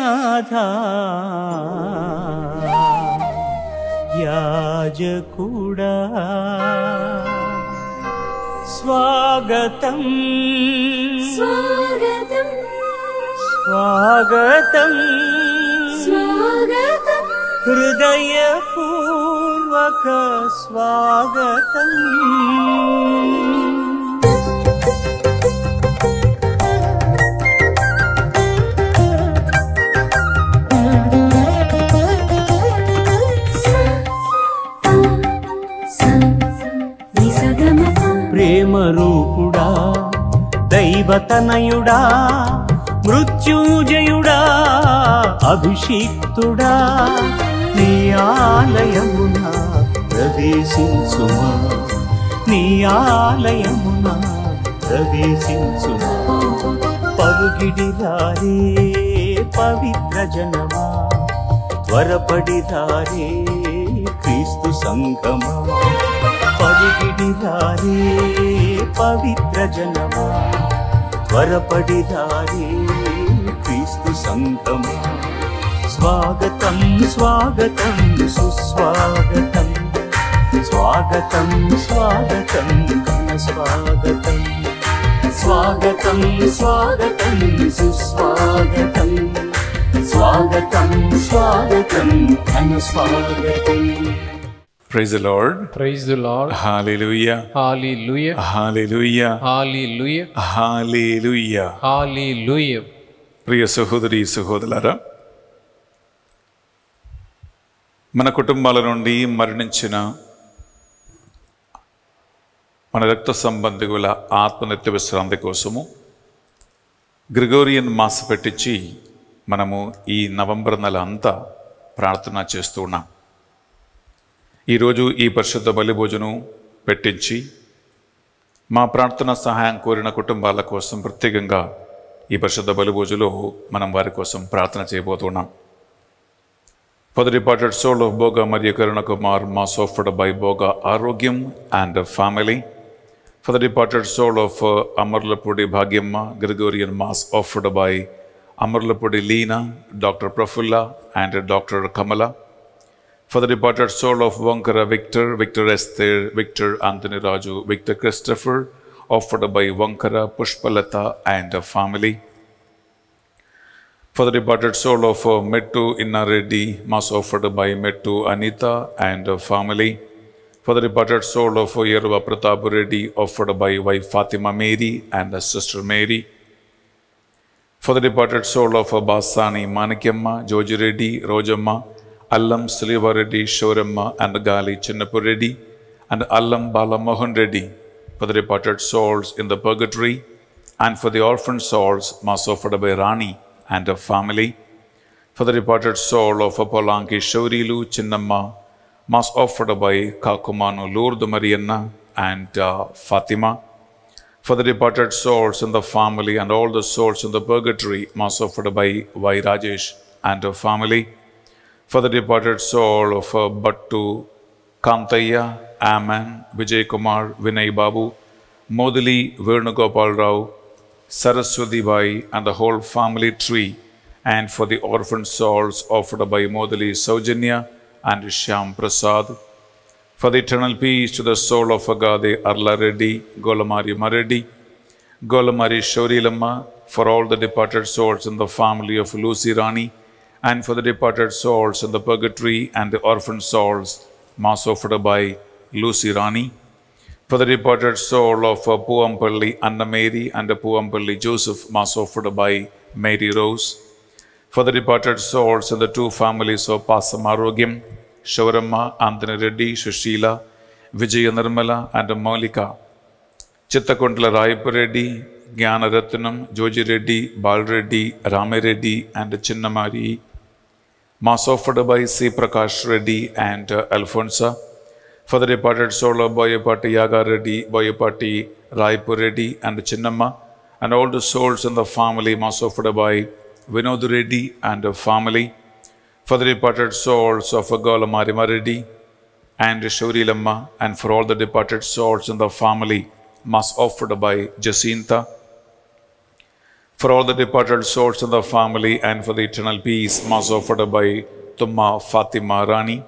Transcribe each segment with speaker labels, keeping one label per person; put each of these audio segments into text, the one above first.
Speaker 1: నాథా యాజకుడా స్వాగతం
Speaker 2: స్వాగతం
Speaker 1: స్వాగతం
Speaker 2: స్వాగతం
Speaker 1: హృదయపూర్వక స్వాగతం ప్రేమ రూపుడా దైవతనయుడా మృత్యుంజయుడా అభిషిక్తుడా నీ ఆలయమున ప్రవేశించుమా నీ ఆలయమున ప్రవేశించుమా పరుగిడిరారే పవిత్ర జనమా త్వరపడిరారే క్రీస్తు సంగమా పరుగిడిరారే పవిత్ర జనమా త్వరపడిరారే క్రీస్తు సంగమా స్వాగతం స్వాగతం సుస్వాగతం స్వాగతం స్వాగతం ఘన స్వాగతం స్వాగతం స్వాగతం సుస్వాగతం స్వాగతం స్వాగతం ఘన స్వాగతం.
Speaker 3: Praise the Lord.
Speaker 4: Praise the Lord.
Speaker 3: Hallelujah.
Speaker 4: Hallelujah.
Speaker 3: Hallelujah.
Speaker 4: Hallelujah.
Speaker 3: Hallelujah.
Speaker 4: Hallelujah.
Speaker 3: ప్రియ సహోదరి సహోదరులారా, మన కుటుంబాల నుండి మరణించిన మన రక్త సంబంధికుల ఆత్మనిత్య విశ్రాంతి కోసము గ్రిగోరియన్ మాస్ పెట్టించి మనము ఈ నవంబర్ నెల అంతా ప్రార్థన చేస్తూ ఉన్నాం. ఈరోజు ఈ పరిశుద్ధ బలి భోజనం పెట్టించి మా ప్రార్థన సహాయం కోరిన కుటుంబాల కోసం ప్రత్యేకంగా ఈ పరిశుద్ధ బలి భోజనంలో మనం వారి కోసం ప్రార్థన చేయబోతున్నాం. For the departed soul of Boga Maria Karuna Kumar, Mass offered by Boga Arogyam and family. For the departed soul of Amarlapudi Bhagyamma, Gregorian Mass offered by Amarlapudi Leena, Dr. Prafulla and Dr. Kamala. For the departed soul of Vankara Victor, Victor Esther, Victor Anthony Raju, Victor Christopher, offered by Vankara Pushpalata and family. For the departed soul of Mettu Inna Reddy, Mass offered by Mettu Anita and family. For the departed soul of Yerva Pratap Reddy, offered by wife Fatima Mary and sister Mary. For the departed soul of Basani Manikyamma, Joji Reddy, Rojamma, Allam Siliva Reddy, Shoramma and Gali Chinnapur Reddy, and Allam Bala Mohan Reddy. For the departed souls in the purgatory, and for the orphan souls, Mass offered by Rani and her family. For the departed soul of Apolanki Shaurilu Chinnamma, Mass offered by Kakumanu Lourdes Marianna and Fatima. For the departed souls in the family and all the souls in the purgatory, Mass offered by Y. Rajesh and her family. For the departed soul of Battu Kantaya, Aman, Vijay Kumar, Vinay Babu, Modali Venugopal Rao, Saraswati Bai and the whole family tree, and for the orphan souls offered by Modali Saujanya and Shyam Prasad. For the eternal peace to the soul of Agade Arla Reddy, Golamari Mareddy, Golamari Shorilamma, for all the departed souls in the family of Lucy Rani, and for the departed souls in the purgatory and the orphan souls, Mass offered by Lucy Rani. For the departed soul of Puampalli Anna Mary and Puampalli Joseph, Mass offered by Mary Rose. For the departed souls in the two families of Pasamarogyam, Shavaramma, Anthony Reddy, Shushila, Vijaya Nirmala and Maulika. Chittakuntala Raipu Reddy, Jnana Ratnam, Joji Reddy, Bal Reddy, Rame Reddy and Chinnamari. Mass offered by C. Prakash Reddy and Alfonsa. For the departed soul of Boyapati Yaga Reddy, Boyapati Raipu Reddy and Chinnamma, and all the souls in the family, Mass offered by Vinod Reddy and family. For the departed souls of Golamarima Reddy and Shurilamma, and for all the departed souls in the family, Mass offered by Jacinta. For all the departed souls in the family and for the eternal peace, Mass offered by Tumma Fatima Rani.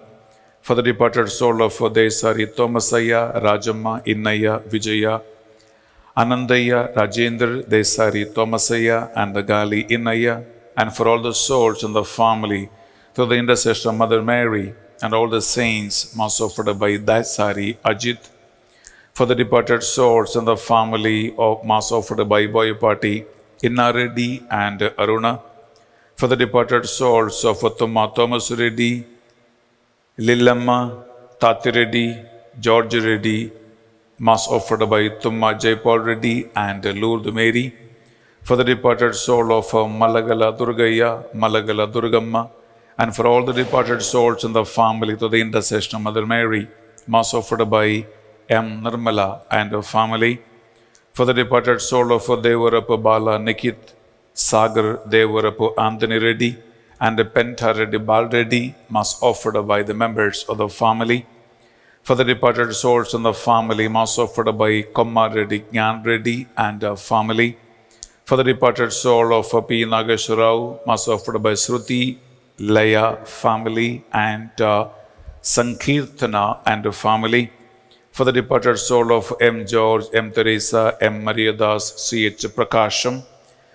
Speaker 3: For the departed soul of Desari Thomasaya, Rajamma, Innaya, Vijaya, Anandaya, Rajendra, Desari Thomasaya, and the Gali Innaya, and for all the souls in the family, through the intercession of Mother Mary, and all the saints, Mass offered by Desari Ajit. For the departed souls in the family of Mass offered by Boyapati, Inna Reddy and Aruna. For the departed souls of Tumma Thomas Reddy, Lillamma, Tati Reddy, George Reddy, Mass offered by Tumma Jaipal Reddy and Lourdes Mary. For the departed soul of Malagala Durgaya, Malagala Durgamma, and for all the departed souls in the family through the intercession of Mother Mary, Mass offered by M. Nirmala and her family. For the departed soul of Devarapu Bala Nikit, Sagar Devarapu Anthony Reddy, and Penta Reddy Bal Reddy, Mass offered by the members of the family. For the departed souls in the family, Mass offered by Komma Reddy, Gyan Reddy, and her family. For the departed soul of P. Nageswarao, Mass offered by Shruti, Laya family, and Sankirtana and her family. For the departed soul of M. George, M. Teresa, M. Mariadas, C.H. Prakasham,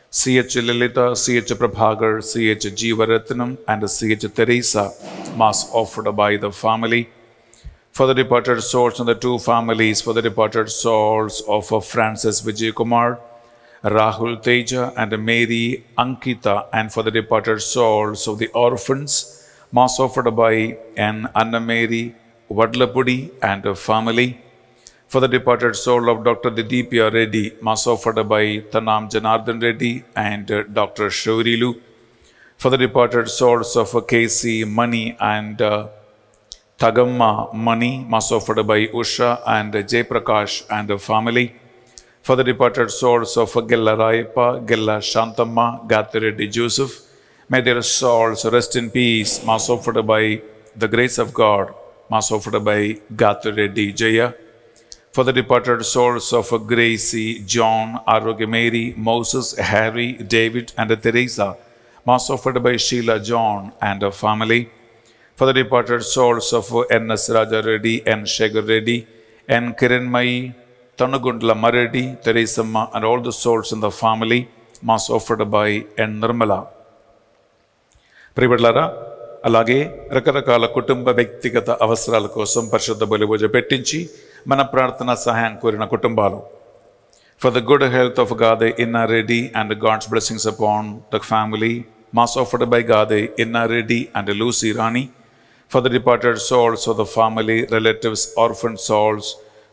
Speaker 3: C.H. Lilita, C.H. Prabhagar, C.H. Jeevaratnam, and C.H. Teresa, Mass offered by the family. For the departed souls in the two families, for the departed souls of Francis Vijay Kumar, Rahul Teja, and Mary Ankita, and for the departed souls of the orphans, Mass offered by N. Anna Mary Vadlapudi and her family. For the departed soul of Dr. Didipya Reddy, Mass offered by Tanam Janardhan Reddy and Dr. Shaurilu. For the departed souls of K.C. Mani and Tagamma Mani, Mass offered by Usha and Jayprakash and her family. For the departed souls of Gella Rayappa, Gella Shantamma, Gathi Reddy Joseph, may their souls rest in peace, Mass offered by the grace of God, Mass offered by Gathi Reddy Jaya. For the departed souls of Gracie, John, Arogya Mary, Moses, Harry, David, and Teresa, Mass offered by Sheila John and her family. For the departed souls of N.S. Raja Reddy, N. Shekhar Reddy, N. Kiranmai, Tanugundla Mareddy, Teresamma, and all the souls in the family, Mass offered by N. Nirmala. ప్రియబిడ్డలారా, అలాగే రకరకాల కుటుంబ వ్యక్తిగత అవసరాల కోసం పరిశుద్ధ బలి పూజ పెట్టించి మన ప్రార్థన సహాయం కోరిన కుటుంబాలు. For the good health of Gade Inna Reddy and God's blessings upon the family, Mass offered by Gade Inna Reddy and Lucy Rani. For the departed souls of the family, relatives, orphan souls,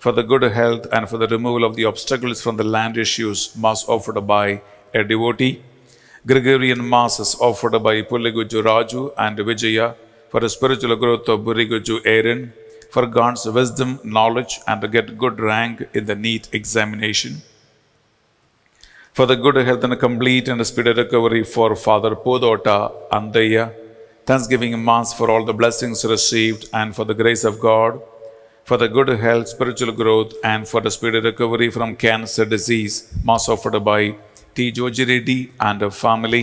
Speaker 3: for the good health and for the removal of the obstacles from the land issues, Mass offered by a devotee. Gregorian Masses offered by Puliguju Raju and Vijaya, for the spiritual growth of Buriguju Aaron, for God's wisdom, knowledge, and to get good rank in the NEET examination. For the good health and complete and speedy recovery for Father Podota Andaya, Thanksgiving Mass for all the blessings received and for the grace of God, for the good health, spiritual growth, and for the speedy recovery from cancer disease, Mass offered by T. Joji Reddy and her family.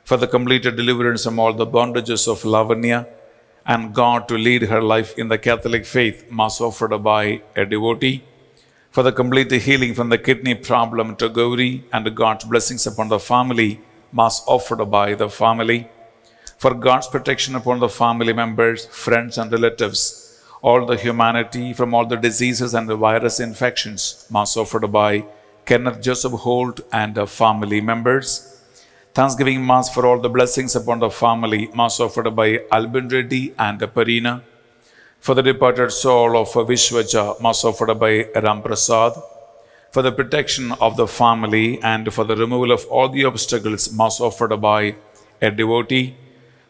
Speaker 3: For the completed deliverance from all the bondages of Lavanya, and God to lead her life in the Catholic faith, Mass offered by a devotee. For the complete healing from the kidney problem to Gauri and God's blessings upon the family, Mass offered by the family. For God's protection upon the family members, friends and relatives, all the humanity from all the diseases and the virus infections, Mass offered by Kenneth Joseph Holt and the family members. Thanksgiving Mass for all the blessings upon the family, Mass offered by Albin Reddy and Parina. For the departed soul of Vishwaja, Mass offered by Ram Prasad. For the protection of the family and for the removal of all the obstacles, Mass offered by a devotee.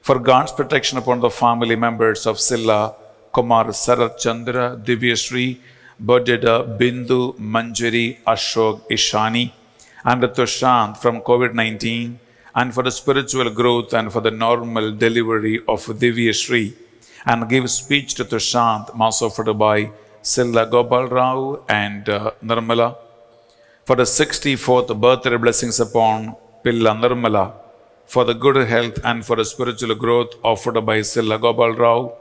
Speaker 3: For God's protection upon the family members of Silla, Kumar, Sarat Chandra, Divyashree, Bodhida, Bindu, Manjari, Ashok, Ishani, and Tushant from COVID-19, and for the spiritual growth and for the normal delivery of Divyashree, and give speech to Tushant, Mass offered by Silla Gopal Rao and Nirmala. For the 64th birthday blessings upon Pilla Nirmala, for the good health and for the spiritual growth offered by Silla Gopal Rao,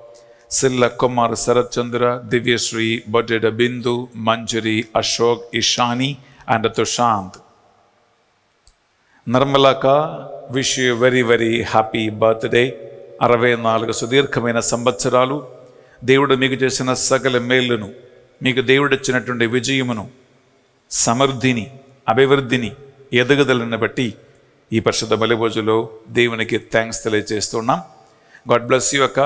Speaker 3: Silla Kumar Sarat Chandra, Divya Shri, Badeda Bindu, Manjari, Ashok, Ishani, and Tushant. Nirmalaka, wish you a very, very happy birthday. 64 సుదీర్ఘమైన సంవత్సరాలు దేవుడు మీకు చేసిన సకల మేలును, మీకు దేవుడు ఇచ్చినటువంటి విజయమును, సమృద్ధిని, అభివృద్ధిని, ఎదుగుదలను బట్టి ఈ పరిశుద్ధ బలిభోజులో దేవునికి థ్యాంక్స్ తెలియజేస్తున్నాం. గాడ్ బ్లెస్ యూ అక్క.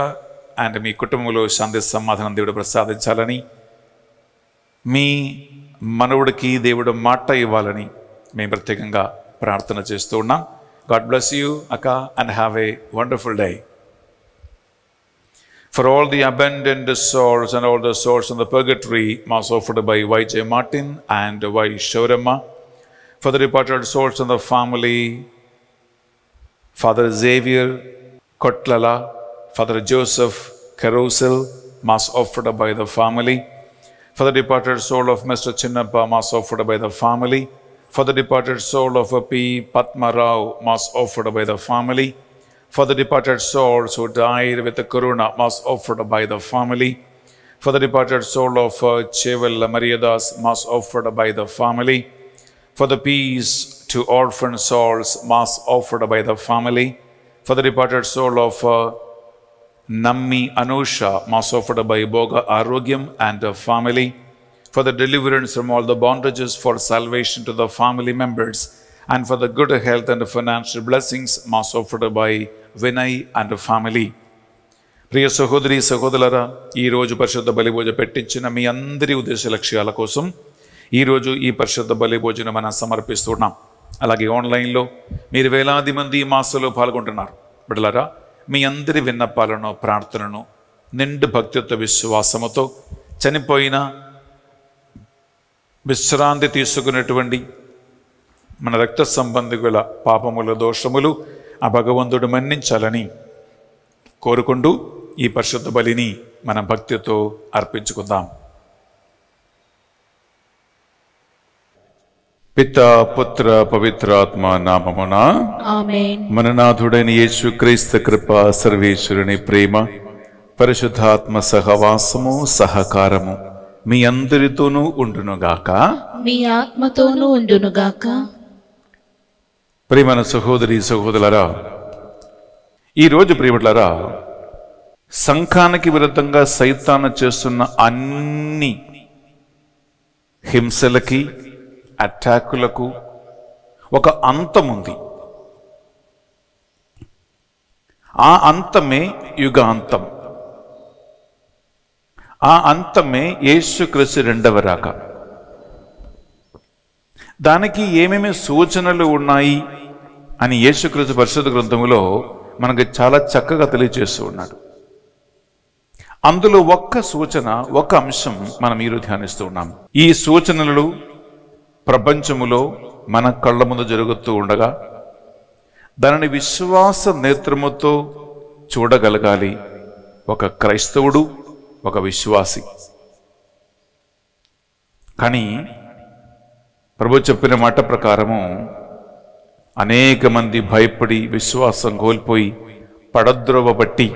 Speaker 3: అండ్ మీ కుటుంబంలో శాంతి సమాధానం దేవుడు ప్రసాదించాలని, మీ మనవుడికి దేవుడు మాట ఇవ్వాలని మేము ప్రత్యేకంగా ప్రార్థన చేస్తూ ఉన్నాం. గాడ్ బ్లెస్ యూ అక్క and have a wonderful day. For all the abandoned souls and all the souls in the purgatory, mass offered by Y.J. Martin and Y. Shorama. For the departed souls in the family, Father Xavier Kotlala, Father Joseph Carousel, mass offered by the family. For the departed soul of Mr. Chinnappa, mass offered by the family. For the departed soul of P. Padma Rao, mass offered by the family. For the departed souls who died with the corona, mass offered by the family. For the departed soul of Cheval Mariadas, mass offered by the family. For the peace to orphan souls, mass offered by the family. For the departed soul of Nammi Anusha, mass offered by Boga Arogyam and the family. For the deliverance from all the bondages, for salvation to the family members, and for the good health and financial blessings, mass offered by Vinay and the family. ప్రియ సహోదరి సహోదరులారా, ఈరోజు పరిశుద్ధ బలిభోజ పెట్టించిన మీ అందరి ఉద్దేశ లక్ష్యాల కోసం ఈరోజు ఈ పరిశుద్ధ బలిభోజన మనం సమర్పిస్తున్నాం. అలాగే ఆన్లైన్లో మీరు వేలాది మంది ఈ మాసంలో పాల్గొంటున్నారు. బిడ్డలారా, మీ అందరి విన్నపాలను, ప్రార్థనను నిండు భక్తితో విశ్వాసముతో చనిపోయిన విశ్రాంతి తీసుకున్నటువంటి మన రక్త సంబంధికుల పాపముల దోషములు ఆ భగవంతుడు మన్నించాలని కోరుకుంటూ ఈ పరిశుద్ధ బలిని మన భక్తితో అర్పించుకుందాం. పితా పుత్ర పవిత్రాత్మ నామమున
Speaker 2: ఆమేన్.
Speaker 3: మన నాథుడైన యేసుక్రీస్తు కృప, సర్వేశ్వరుని ప్రేమ, పరిశుద్ధాత్మ సహవాసము, సహకారము మీ అందరితోనూ ఉండునుగాక.
Speaker 2: మీ ఆత్మతోనూ ఉండునుగాక.
Speaker 3: ప్రియమైన సహోదరి సహోదరులారా, ఈరోజు ప్రియములారా, సంఘానికి విరుద్ధంగా సైతాను చేస్తున్న అన్ని హింసలకి, అటాకులకు ఒక అంతం ఉంది. ఆ అంతమే యుగాంతం. ఆ అంతమే యేసుక్రీస్తు రెండవ రాక. దానికి ఏమేమి సూచనలు ఉన్నాయి అని యేసుక్రీస్తు పరిశుద్ధ గ్రంథములో మనకి చాలా చక్కగా తెలియజేస్తూ ఉన్నాడు. అందులో ఒక్క సూచన, ఒక అంశం మనం ఈరోజు ధ్యానిస్తూ ఉన్నాం. ఈ సూచనలు ప్రపంచములో మన కళ్ళ ముందు జరుగుతూ ఉండగా దానిని విశ్వాస నేత్రముతో చూడగలగాలి ఒక క్రైస్తవుడు, ఒక విశ్వాసి. కానీ ప్రభు చెప్పిన మాట ప్రకారము అనేక మంది భయపడి విశ్వాసం కోల్పోయి పడద్రోవబట్టి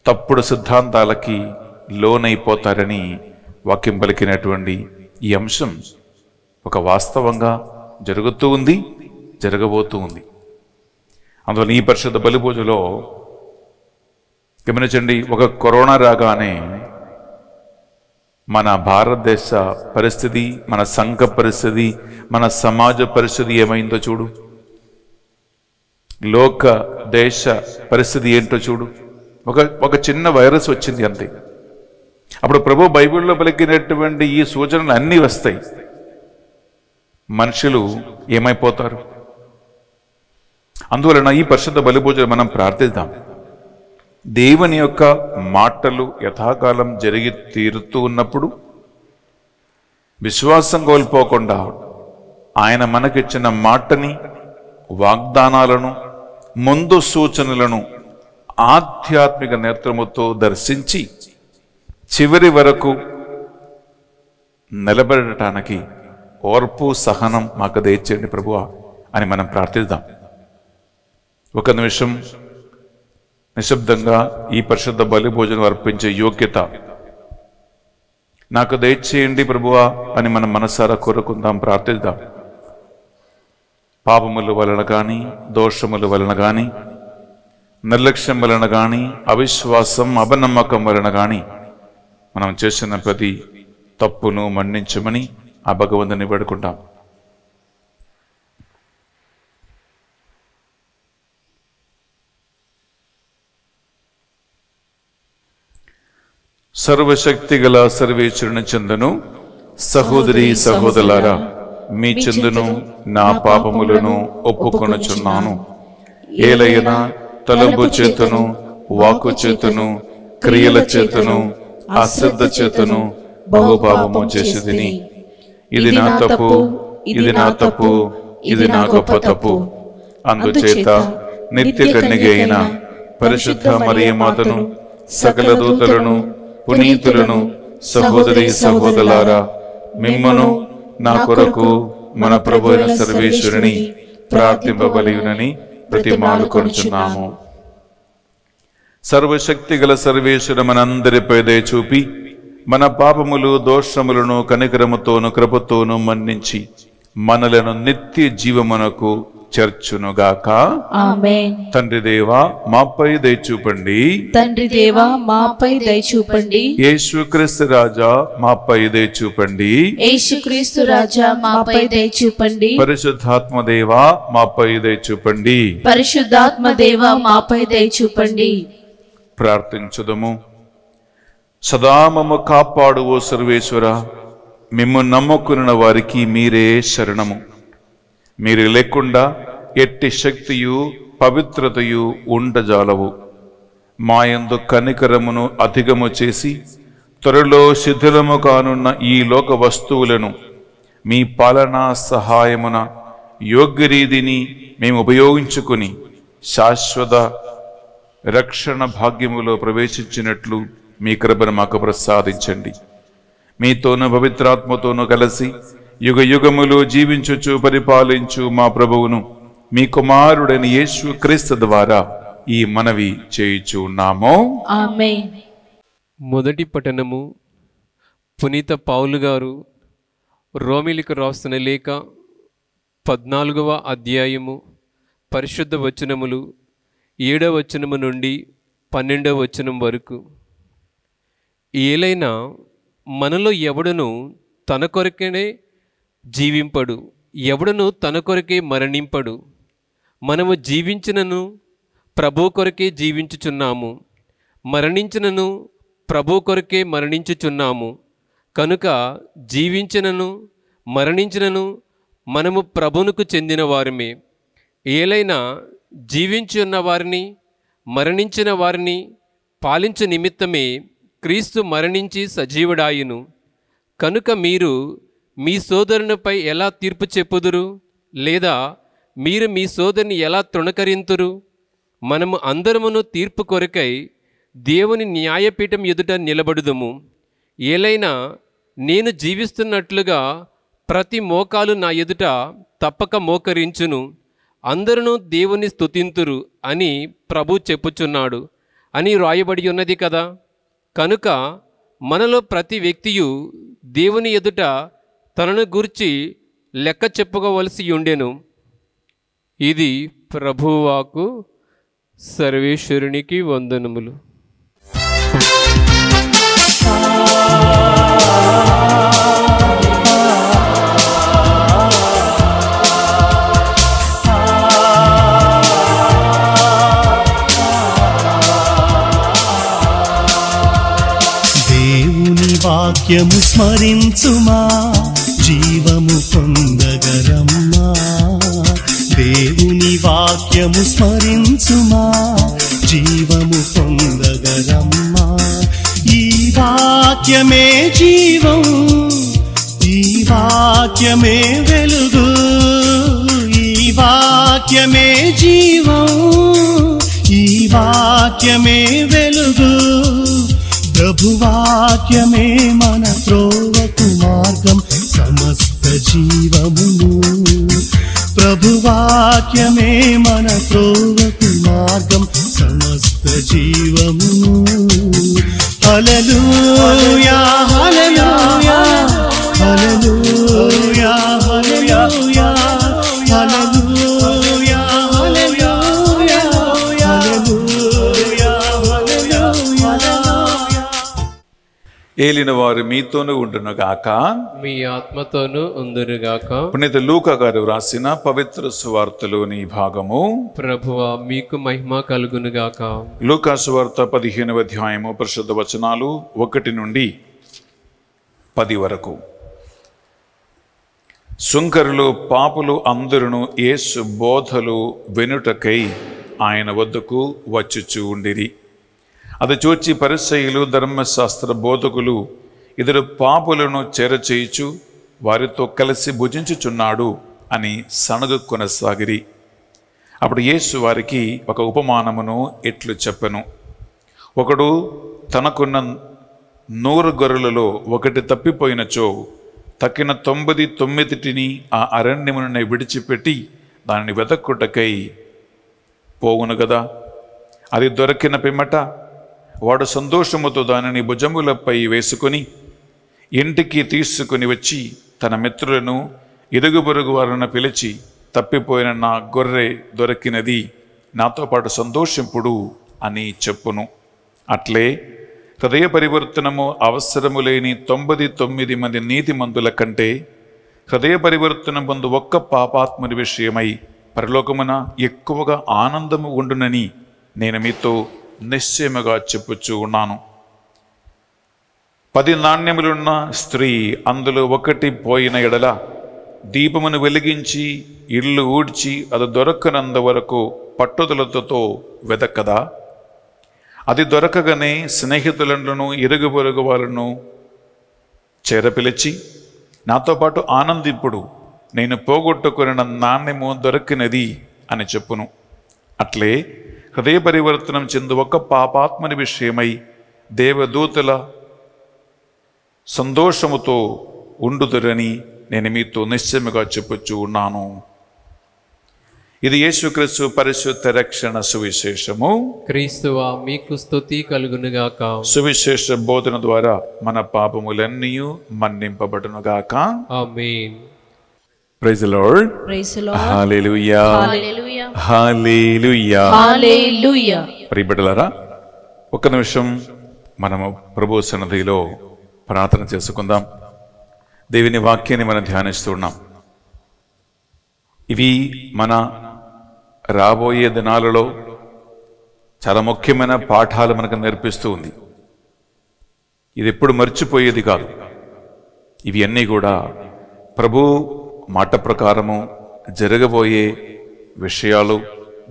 Speaker 3: తప్పుడు సిద్ధాంతాలకి లోనైపోతారని వాక్యం పలికినటువంటి ఈ అంశం ఒక వాస్తవంగా జరుగుతూ ఉంది, జరగబోతూ ఉంది. అందువల్ల ఈ పరిశుద్ధ బలిభోజులో గమనించండి, ఒక కరోనా రాగానే మన భారతదేశ పరిస్థితి, మన సంఘ పరిస్థితి, మన సమాజ పరిస్థితి ఏమైందో చూడు. లోక దేశ పరిస్థితి ఏంటో చూడు. ఒక చిన్న వైరస్ వచ్చింది అంతే. అప్పుడు ప్రభు బైబిల్లో పలికినటువంటి ఈ సూచనలు అన్నీ వస్తాయి. మనుషులు ఏమైపోతారు? అందువలన ఈ పరిశుద్ధ బలిభోజనం మనం ప్రార్థిద్దాం. దేవుని యొక్క మాటలు యథాకాలం జరిగి తీరుతూ ఉన్నప్పుడు విశ్వాసం కోల్పోకుండా ఆయన మనకిచ్చిన మాటని, వాగ్దానాలను, ముందు సూచనలను ఆధ్యాత్మిక నేత్రముతో దర్శించి చివరి వరకు నిలబడటానికి ఓర్పు, సహనం మాకు దయచేయండి ప్రభువా. అని మనం ప్రార్థిద్దాం. ఒక నిమిషం నిశ్శబ్దంగా ఈ పరిశుద్ధ బలి భోజనం అర్పించే యోగ్యత నాకు దయచేయండి ప్రభువా అని మనం మనసారా కోరుకుందాం, ప్రార్థిద్దాం. పాపముల వలన కానీ, దోషముల వలన కానీ, నిర్లక్ష్యం వలన కానీ, అవిశ్వాసం అపనమ్మకం వలన కానీ మనం చేసిన ప్రతి తప్పును మన్నించమని ఆ భగవంతుని వేడుకుంటాం. సర్వశక్తి గల సర్వేశ్వరుని చెందును సహోదరి సహోదరులారా, మీ చెందును నా పాపములను ఒప్పుకొనుచున్నాను. ఏలైనా తలంపు చేతను, వాక్కు చేతను, క్రియల చేతను, అశ్రద్ధ చేతను బహుపాపము చేసితిని. ఇది నా తప్పు, ఇది నా తప్పు, ఇది నా గొప్ప తప్పు. అందుచేత నిత్య కన్యక అయిన పరిశుద్ధ మరియమాతను, సకల దూతలను, పునీతులను, సహోదరి సహోదరులారా, మిమ్మను నా కొరకు మన ప్రభు అయిన సర్వేశ్వరుని ప్రార్థింపబలియునని ప్రతిమాలుకొనుచున్నాము. సర్వశక్తి గల సర్వేశ్వరు మనందరిపై దయ చూపి మన పాపములు దోషములను కనికరముతోను కృపతోను మన్నించి మనలను నిత్య జీవమునకు చేర్చునుగాక.
Speaker 2: ఆమేన్.
Speaker 3: తండ్రి దేవా మాపై దయ చూపండి.
Speaker 2: తండ్రి దేవా మాపై దయ చూపండి.
Speaker 3: యేసుక్రీస్తు రాజా మాపై దయ చూపండి.
Speaker 2: యేసుక్రీస్తు రాజా మాపై దయ చూపండి.
Speaker 3: పరిశుద్ధాత్మ దేవా మాపై దయ చూపండి.
Speaker 2: పరిశుద్ధాత్మ దేవా మాపై దయ చూపండి.
Speaker 3: ప్రార్థించుదము. సదా మమ్ము కాపాడువో సర్వేశ్వర, మిమ్ము నమ్ముకున్న వారికి మీరే శరణము. మీరు లేకుండా ఎట్టి శక్తియు పవిత్రతయు ఉండజాలవు. మాయందు కనికరమును అధికము చేసి త్వరలో శిథిలము కానున్న ఈ లోక వస్తువులను మీ పాలనా సహాయమున యోగ్యరీతిని మేము ఉపయోగించుకుని శాశ్వత రక్షణ భాగ్యములో ప్రవేశించినట్లు మీ కృపను మాకు ప్రసాదించండి. మీతోను పవిత్రాత్మతోనూ కలిసి యుగ యుగములు జీవించుచు పరిపాలించు మా ప్రభువును మీ కుమారుడైన యేసు క్రీస్తు ద్వారా ఈ మనవి చేయుచు ఉన్నాము.
Speaker 2: ఆమేన్.
Speaker 4: మొదటి పఠనము పునీత పౌలు గారు రోమిలికి రాస్తున్న లేఖ 14వ అధ్యాయము పరిశుద్ధ వచనములు 7వ వచనము నుండి 12వ వచనం వరకు. ఏలైనా మనలో ఎవడును తన కొరకే జీవింపడు, ఎవడును తన కొరకే మరణింపడు. మనము జీవించినను ప్రభు కొరకే జీవించుచున్నాము, మరణించినను ప్రభు కొరకే మరణించుచున్నాము. కనుక జీవించినను మరణించినను మనము ప్రభువునకు చెందిన వారమే. ఏలైనా జీవించి ఉన్న వారిని మరణించిన వారిని పాలించు నిమిత్తమే క్రీస్తు మరణించి సజీవుడాయును. కనుక మీరు మీ సోదరునిపై ఎలా తీర్పు చెప్పుదురు? లేదా మీరు మీ సోదరుని ఎలా తృణకరింతురు? మనము అందరమును తీర్పు కొరకై దేవుని న్యాయపీఠం ఎదుట నిలబడుదుము. ఏలైనా నేను జీవిస్తున్నట్లుగా ప్రతి మోకాలు నా ఎదుట తప్పక మోకరించును, అందరూ దేవుని స్తుతింతురు అని ప్రభు చెప్పుచున్నాడు అని రాయబడి ఉన్నది కదా. కనుక మనలో ప్రతి వ్యక్తియు దేవుని ఎదుట తనను గూర్చి లెక్క చెప్పుకోవలసి ఉండెను. ఇది ప్రభువాకు. సర్వేశ్వరునికి వందనములు.
Speaker 1: వాక్యము స్మరించుమా, జీవము పొందగరమ్మా. దేవుని వాక్యము స్మరించుమా, జీవము పొందగరమ్మా. ఈ వాక్యమే జీవం, ఈ వాక్యమే వెలుగు, ఈ వాక్యమే జీవం, ఈ వాక్యమే వెలుగు. ప్రభువాక్యమే మన త్రోవకు మార్గం, సమస్త జీవమును ప్రభువాక్యమే వాక్యమే మన త్రోవకు మార్గం సమస్త జీవమును. హల్లెలూయా hallelujah hallelujah hallelujah hallelujah hallelujah hallelujah హల్లెలూయా.
Speaker 3: ఏలిన వారు మీతోనూ ఉండునుగాక,
Speaker 4: మీ ఆత్మతోనూ ఉందురుగాక.
Speaker 3: పునీత లూకా గారు వ్రాసిన పవిత్ర సువార్తలోని భాగము.
Speaker 4: ప్రభువా మీకు మహిమ కలుగునుగాక.
Speaker 3: లూకా సువార్త 15వ అధ్యాయము పరిశుద్ధ వచనాలు 1 నుండి 10 వరకు. సుంకరులు పాపులు అందరును యేసు బోధలు వినుటకై ఆయన వద్దకు వచ్చుచూ ఉండిరి. అది చూచి పరిసయ్యులు ధర్మశాస్త్ర బోధకులు ఇద్దరు పాపులను చేరచేయుచు వారితో కలిసి భుజించుచున్నాడు అని సణుగు కొనసాగిరి. అప్పుడు యేసు వారికి ఒక ఉపమానమును ఇట్లు చెప్పెను. ఒకడు తనకున్న 100 గొర్రెలలో ఒకటి తప్పిపోయినచో తక్కిన 99 ఆ అరణ్యమును విడిచిపెట్టి దానిని వెతక్కుటకై పోవును గదా. అది దొరికిన పిమ్మట వాడు సంతోషముతో దానిని భుజములపై వేసుకొని ఇంటికి తీసుకుని వచ్చి తన మిత్రులను ఇరుగు పొరుగు వారిని పిలిచి, తప్పిపోయిన నా గొర్రె దొరికినది, నాతో పాటు సంతోషింపుడు అని చెప్పును. అట్లే హృదయ పరివర్తనము అవసరము లేని 99 మంది నీతిమంతుల కంటే హృదయ పరివర్తనం పొందు ఒక్క పాపాత్ముని విషయమై పరలోకమున ఎక్కువగా ఆనందము ఉండునని నేను మీతో నిశ్చయముగా చెప్పుచూ ఉన్నాను. 10 నాణ్యములున్న స్త్రీ అందులో ఒకటి పోయిన ఎడల దీపమును వెలిగించి ఇల్లు ఊడ్చి అది దొరకనంత వరకు పట్టుదలతో వెదకదా? అది దొరకగానే స్నేహితులను ఇరుగు పొరుగు వాళ్ళను చేరపిలిచి, నాతో పాటు ఆనందింపుడు, నేను పోగొట్టుకున్న నాణ్యము దొరికినది అని చెప్పును. అట్లే హృదయ పరివర్తనం చెందు ఒక పాపాత్మని విషయమై దేవదూతల సంతోషముతో ఉండుదురని నేను మీతో నిశ్చయముగా చెప్పుచూ ఉన్నాను. ఇది యేసుక్రీస్తు పరిశుద్ధ రక్షణ సువిశేషము.
Speaker 4: క్రీస్తువా మీకు స్తుతి కలుగునుగాక.
Speaker 3: సువిశేష బోధన ద్వారా మన పాపములన్నీ మన్నింపబడునుగాక.
Speaker 4: Amen.
Speaker 3: Praise the Lord.
Speaker 2: Praise the Lord.
Speaker 3: Hallelujah
Speaker 2: hallelujah
Speaker 3: hallelujah
Speaker 2: hallelujah.
Speaker 3: ప్రియబిడ్డలారా, ఒక్క నిమిషం మనము ప్రభు సన్నిధిలో ప్రార్థన చేసుకుందాం. దేవుని వాక్యాన్ని మనం ధ్యానిస్తున్నాం. ఇవి మన రాబోయే దినాలలో చాలా ముఖ్యమైన పాఠాలు మనకు నేర్పిస్తూ ఉంది. ఇది ఎప్పుడు మర్చిపోయేది కాదు. ఇవి అన్నీ కూడా ప్రభు మాట ప్రకారము జరగబోయే విషయాలు,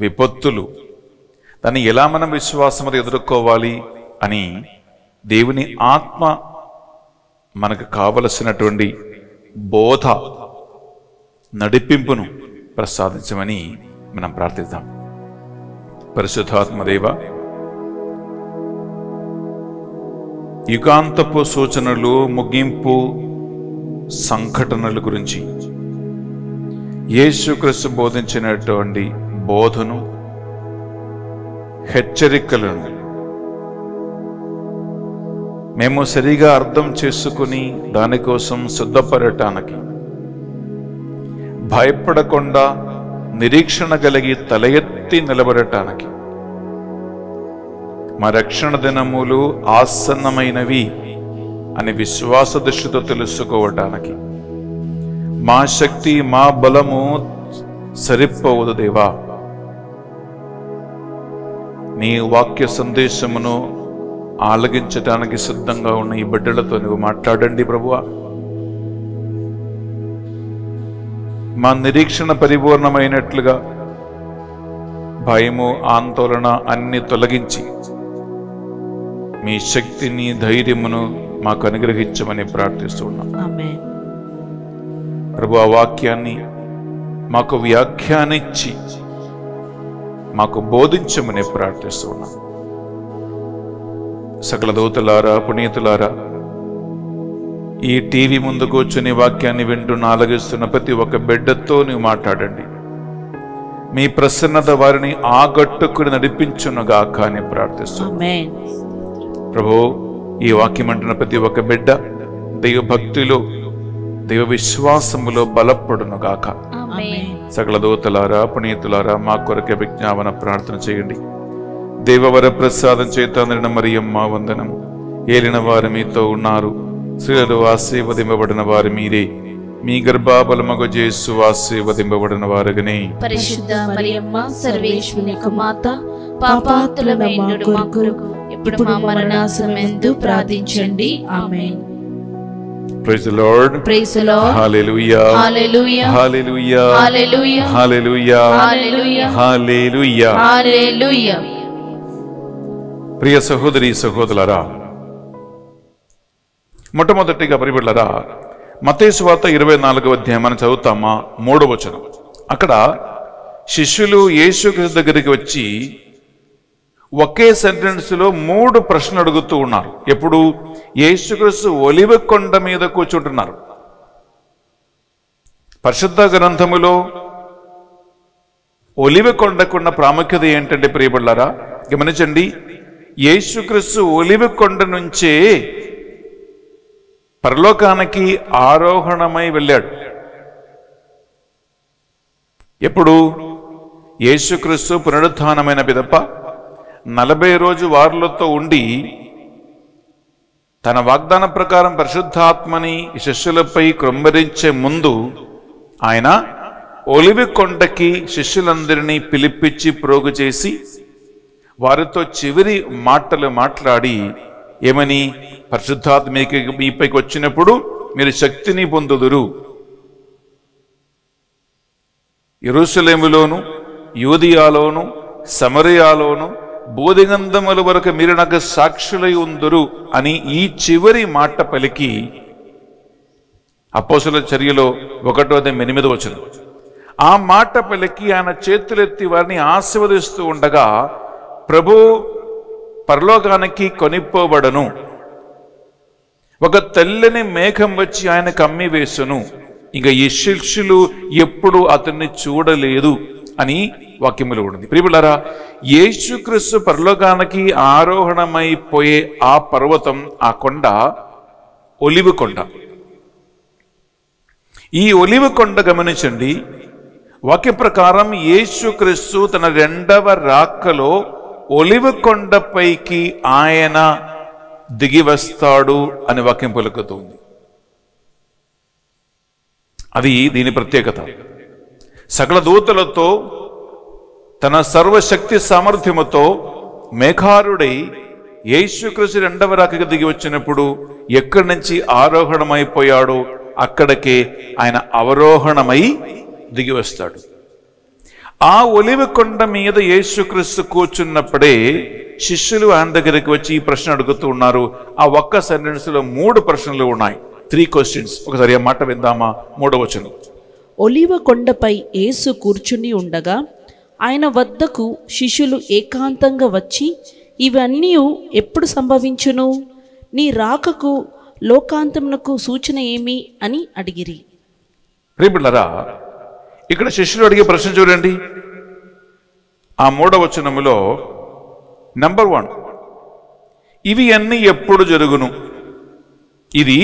Speaker 3: విపత్తులు, దాన్ని ఎలా మనం విశ్వాసంతో ఎదుర్కోవాలి అని దేవుని ఆత్మ మనకు కావలసినటువంటి బోధ, నడిపింపును ప్రసాదించమని మనం ప్రార్థిద్దాం. పరిశుద్ధాత్మదేవ, యుగాంతపు సూచనలు, ముగింపు సంఘటనల గురించి యేసుక్రీస్తు బోధించినటువంటి బోధను, హెచ్చరికలను మేము సరిగా అర్థం చేసుకుని దానికోసం సిద్ధపడటానికి, భయపడకుండా నిరీక్షణ కలిగి తల ఎత్తి నిలబడటానికి, మా రక్షణ దినములు ఆసన్నమైనవి అని విశ్వాస దృష్టితో తెలుసుకోవటానికి, మా శక్తి మా బలము సరిపోవదు దేవా. నీ వాక్య సందేశమును ఆలగించటానికి సిద్ధంగా ఉన్న ఈ బిడ్డలతో నువ్వు మాట్లాడండి ప్రభువా. మా నిరీక్షణ పరిపూర్ణమైనట్లుగా భయము, ఆందోళన అన్ని తొలగించి మీ శక్తిని, ధైర్యమును మాకు అనుగ్రహించమని ప్రార్థిస్తున్నాం.
Speaker 2: ఆమేన్.
Speaker 3: ప్రభు, ఆ వాక్యాన్ని మాకు వ్యాఖ్యానించి మాకు బోధించమని ప్రార్థిస్తున్నాం. సకల దూతలారా, పునీతులారా, ఈ టీవీ ముందు కూర్చుని వాక్యాన్ని వింటున్న, ఆలగిస్తున్న ప్రతి ఒక్క బిడ్డతో నువ్వు మాట్లాడండి. మీ ప్రసన్నత వారిని ఆగట్టుకుని నడిపించునుగాక అని ప్రార్థిస్తున్నాం.
Speaker 2: ఆమేన్.
Speaker 3: ప్రభు, ఈ వాక్యం అంటున్న ప్రతి ఒక్క బిడ్డ దైవ భక్తిలో దైవ విశ్వాసములో బలపడునుగాక.
Speaker 2: ఆమేన్.
Speaker 3: సకల దూతలారా పునీతులారా మా కొరకే విజ్ఞాపన ప్రార్థన చేయండి. దేవవర ప్రసాదం చేత నిండిన మరియమ్మ వందనము. ఏలిన వారు మీతో ఉన్నారు, స్త్రీలలో ఆశీర్వదింపబడిన వారు మీరే. మీ గర్భఫలమగు యేసు ఆశీర్వదింపబడిన వారుగనే.
Speaker 2: పరిశుద్ధ మరియమ్మ సర్వేశ్వరుని యొక్క మాత, పాపాత్ములమైన మా కొరకు ఇప్పుడు మా మరణ సమయందు ప్రార్థించండి. ఆమేన్.
Speaker 3: Praise the Lord.
Speaker 2: Praise the Lord.
Speaker 3: Hallelujah.
Speaker 2: Hallelujah.
Speaker 3: Hallelujah.
Speaker 2: Hallelujah.
Speaker 3: Hallelujah.
Speaker 2: Hallelujah.
Speaker 3: Hallelujah.
Speaker 2: Hallelujah.
Speaker 3: ప్రియ సహోదరి సహోదరులారా, మొట్టమొదటిగా పరిబిడ్డలారా, మత్తయి సువార్త 24వ అధ్యాయం మనం చదువుతామా? 3వ వచనం. అక్కడ శిష్యులు యేసుక్రీస్తు దగ్గరికి వచ్చి ఒకే సెంటెన్స్ లో 3 ప్రశ్నలు అడుగుతూ ఉన్నారు. ఎప్పుడు? యేసుక్రీస్తు ఒలివ కొండ మీద కూర్చుంటున్నారు. పరిశుద్ధ గ్రంథములో ఒలివ కొండకున్న ప్రాముఖ్యత ఏంటంటే ప్రియబిడ్డలారా, గమనించండి. యేసుక్రీస్తు ఒలివ కొండ నుంచే పరలోకానికి ఆరోహణమై వెళ్ళాడు. ఎప్పుడు? యేసుక్రీస్తు పునరుత్థానమైన పిదప 40 రోజు వారులతో ఉండి తన వాగ్దాన ప్రకారం పరిశుద్ధాత్మని శిష్యులపై కృంభరించే ముందు ఆయన ఒలివ కొండకి శిష్యులందరినీ పిలిపించి ప్రోగు చేసి వారితో చివరి మాటలు మాట్లాడి ఏమని? పరిశుద్ధాత్మ మీపైకి వచ్చినప్పుడు మీరు శక్తిని పొందుదురు, యెరూషలేములోను యూదియాలోను సమరయాలోను బోధిగంధముల వరకు మీరు నాకు సాక్షులై ఉందురు అని ఈ చివరి మాట పలికి అపోస్తలుల చర్యలో 1:8 వచనం. ఆ మాట పలికి ఆయన చేతులెత్తి వారిని ఆశీర్వదిస్తూ ఉండగా, ప్రభు పరలోకానికి కొనిపోబడను, ఒక తెల్లని మేఘం వచ్చి ఆయన కమ్మి వేసును, ఇంకా ఈ శిష్యులు ఎప్పుడు అతన్ని చూడలేదు అని వాక్యములో ఉంది. ప్రియములారా, యేసుక్రీస్తు పరలోకానికి ఆరోహణమైపోయే ఆ పర్వతం, ఆ కొండ ఒలివ కొండ. ఈ ఒలివ కొండ గమనించండి, వాక్య ప్రకారం యేసుక్రీస్తు తన 2వ రాకలో ఒలివ కొండపైకి ఆయన దిగి వస్తాడు అని వాక్యం పలుకుతుంది. అది దీని ప్రత్యేకత. సకల దూతలతో తన సర్వశక్తి సామర్థ్యముతో మేఘారుడై యేసుక్రీస్తు 2వ రాకకి దిగి వచ్చినప్పుడు ఎక్కడి నుంచి ఆరోహణమైపోయాడో అక్కడికే ఆయన అవరోహణమై దిగి వస్తాడు. ఆ ఒలివ కొండ మీద యేసుక్రీస్తు కూర్చున్నప్పుడే శిష్యులు ఆయన దగ్గరికి వచ్చి ఈ ప్రశ్న అడుగుతూ ఉన్నారు. ఆ ఒక్క సెంటెన్స్ లో 3 ప్రశ్నలు ఉన్నాయి. 3 క్వశ్చన్స్. ఒకసారి ఆ మాట విందామా? 3వ వచనం.
Speaker 5: ఒలివ కొండపై యేసు కూర్చుని ఉండగా ఆయన వద్దకు శిష్యులు ఏకాంతంగా వచ్చి, ఇవన్నీ ఎప్పుడు సంభవించును? నీ రాకకు లోకాంతమునకు సూచన ఏమి అని అడిగిరి.
Speaker 3: ప్రియబిడ్డలారా, ఇక్కడ శిష్యులు అడిగే ప్రశ్న చూడండి. ఆ 3వ వచనములో నంబర్ 1, ఇవి అన్నీ ఎప్పుడు జరుగును? ఇది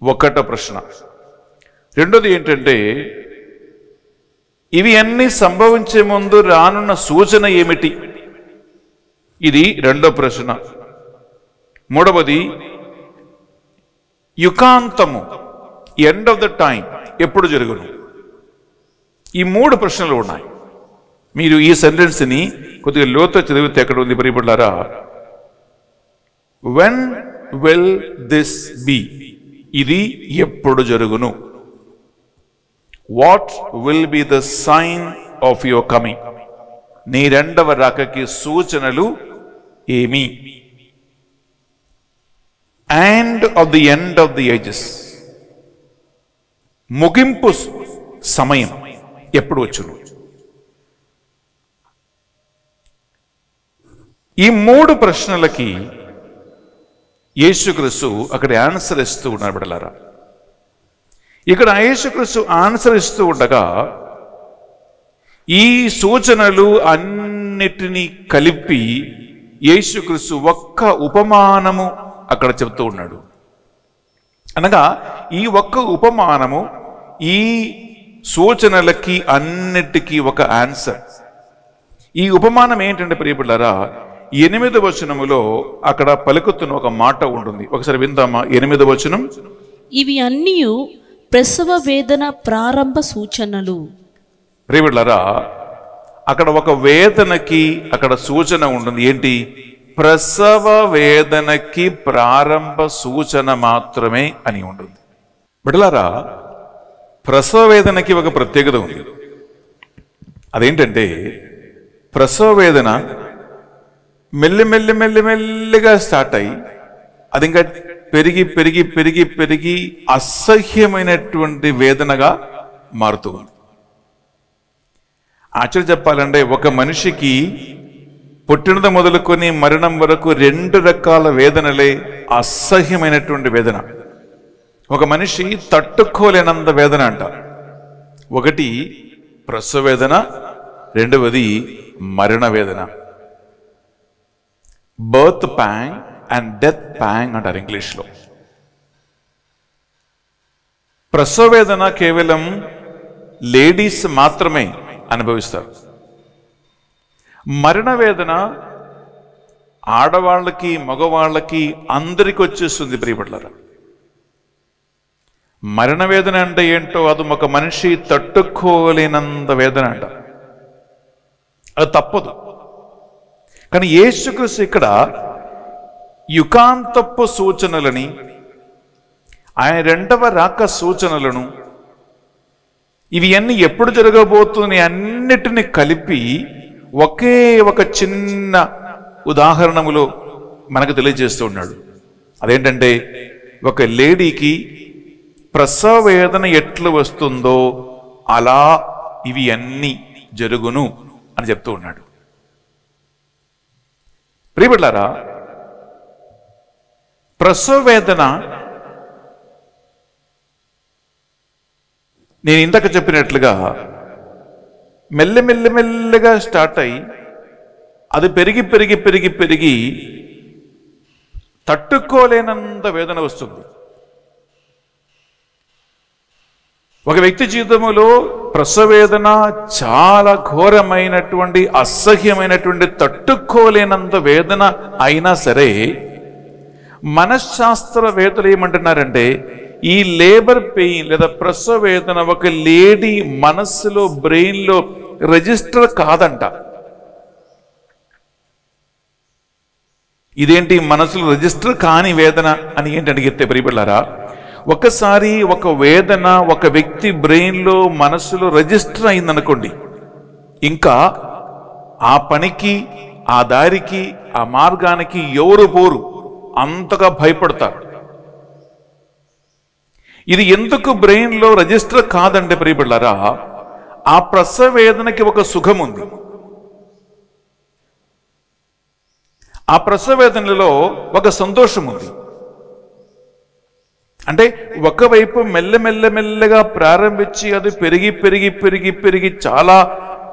Speaker 3: ఒకట ప్రశ్న. రెండోది ఏంటంటే, ఇవి అన్నీ సంభవించే ముందు రానున్న సూచన ఏమిటి? ఇది 2వ ప్రశ్న. మూడవది, యుగాంతము, ఎండ్ ఆఫ్ ద టైం ఎప్పుడు జరుగును? ఈ 3 ప్రశ్నలు ఉన్నాయి. మీరు ఈ సెంటెన్స్ ని కొద్దిగా లోతు చదివితే ఎక్కడ ఉంది ప్రియబిడ్డలారా? When will this be? ఇది ఎప్పుడు జరుగును? What will be the sign of your coming? నీ 2వ రాకకి సూచనలు ఏమి? And of the end of the ages, ముగింపు సమయం ఎప్పుడు వచ్చును? ఈ 3 ప్రశ్నలకి యేసుక్రీస్తు అక్కడ ఆన్సర్ ఇస్తూ ఉన్నారు బిడ్డలారా. ఇక్కడ యేసుక్రీస్తు ఆన్సర్ ఇస్తూ ఉండగా ఈ సూచనలు అన్నిటినీ కలిపి యేసుక్రీస్తు ఒక్క ఉపమానము అక్కడ చెప్తూ ఉన్నాడు. అనగా ఈ ఒక్క ఉపమానము ఈ సూచనలకి అన్నిటికీ ఒక ఆన్సర్. ఈ ఉపమానం ఏంటంటే ప్రియబిడ్డలారా, 8వ వచనములో అక్కడ పలుకుతున్న ఒక మాట ఉంటుంది. ఒకసారి విందామా? 8వ వచనం,
Speaker 5: ఇవి అన్నీ ప్రసవ వేదన ప్రారంభ సూచనలు.
Speaker 3: ప్రియబిడ్డలారా, అక్కడ ఒక వేదనకి అక్కడ సూచన ఉంటుంది. ఏంటి? ప్రసవ వేదనకి ప్రారంభ సూచన మాత్రమే అని ఉంటుంది. బిడ్డలారా, ప్రసవ వేదనకి ఒక ప్రత్యేకత ఉంది. అదేంటంటే ప్రసవ వేదన మెల్లిగా స్టార్ట్ అయ్యి అది ఇంకా పెరిగి పెరిగి పెరిగి పెరిగి అసహ్యమైనటువంటి వేదనగా మారుతుంది. యాక్చువల్ చెప్పాలంటే ఒక మనిషికి పుట్టినది మొదలుకొని మరణం వరకు 2 రకాల వేదనలే అసహ్యమైనటువంటి వేదన. ఒక మనిషి తట్టుకోలేనంత వేదన అంట. ఒకటి ప్రసవ వేదన, రెండవది మరణ వేదన. Birth pang and death pang అంటారు ఇంగ్లీష్లో. ప్రసవ వేదన కేవలం లేడీస్ మాత్రమే అనుభవిస్తారు. మరణ వేదన ఆడవాళ్ళకి మగవాళ్ళకి అందరికి వచ్చేస్తుంది ప్రియబిడ్డలారా. మరణ వేదన అంటే ఏంటో అది ఒక మనిషి తట్టుకోలేనంత వేదన అంట. అది తప్పదు. కానీ యేసుక్రీస్తు ఇక్కడ యుగాంతపు సూచనలని, ఆయన 2వ రాక సూచనలను, ఇవి అన్ని ఎప్పుడు జరగబోతుంది అన్నిటిని కలిపి ఒకే ఒక చిన్న ఉదాహరణములో మనకు తెలియజేస్తూ ఉన్నాడు. అదేంటంటే ఒక లేడీకి ప్రసవ వేదన ఎట్లు వస్తుందో అలా ఇవి అన్ని జరుగును అని చెప్తూ ఉన్నాడు. ప్రియబిడ్డలారా, ప్రసవ వేదన నేను ఇందాక చెప్పినట్లుగా మెల్లగా స్టార్ట్ అయ్యి అది పెరిగి పెరిగి పెరిగి పెరిగి తట్టుకోలేనంత వేదన వస్తుంది. ఒక వ్యక్తి జీవితంలో ప్రసవ వేదన చాలా ఘోరమైనటువంటి అసహ్యమైనటువంటి తట్టుకోలేనంత వేదన అయినా సరే, మనశ్శాస్త్రవేత్తలు ఏమంటున్నారంటే ఈ లేబర్ పెయిన్ లేదా ప్రసవ వేదన ఒక లేడీ మనస్సులో బ్రెయిన్లో రిజిస్టర్ కాదంట. ఇదేంటి మనసులో రిజిస్టర్ కాని వేదన అని ఏంటి అడిగితే ప్రియబిడ్డలారా, ఒకసారి ఒక వేదన ఒక వ్యక్తి బ్రెయిన్లో మనసులో రిజిస్టర్ అయిందనుకోండి, ఇంకా ఆ పనికి ఆ దారికి ఆ మార్గానికి ఎవరు పోరు, అంతగా భయపడతారు. ఇది ఎందుకు బ్రెయిన్లో రిజిస్టర్ కాదంటే ప్రియబిడ్డలారా, ఆ ప్రసవ వేదనకి ఒక సుఖం ఉంది. ఆ ప్రసవ వేదనలో ఒక సంతోషం ఉంది. అంటే ఒకవైపు మెల్లగా ప్రారంభించి అది పెరిగి పెరిగి పెరిగి పెరిగి చాలా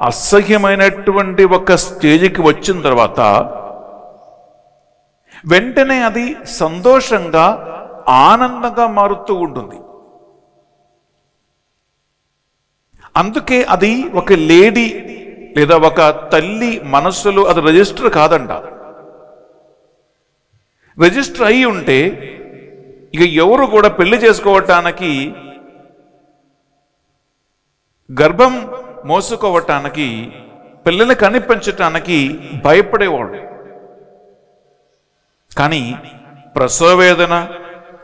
Speaker 3: అసహ్యమైనటువంటి ఒక స్టేజ్కి వచ్చిన తర్వాత వెంటనే అది సంతోషంగా ఆనందంగా మారుతూ ఉంటుంది. అందుకే అది ఒక లేడీ లేదా ఒక తల్లి మనస్సులో అది రిజిస్టర్ కాదంట. రిజిస్టర్ అయి ఉంటే ఇక ఎవరు కూడా పెళ్లి చేసుకోవటానికి, గర్భం మోసుకోవటానికి, పిల్లల్ని కనిపించటానికి భయపడేవాడు. కానీ ప్రసవ వేదన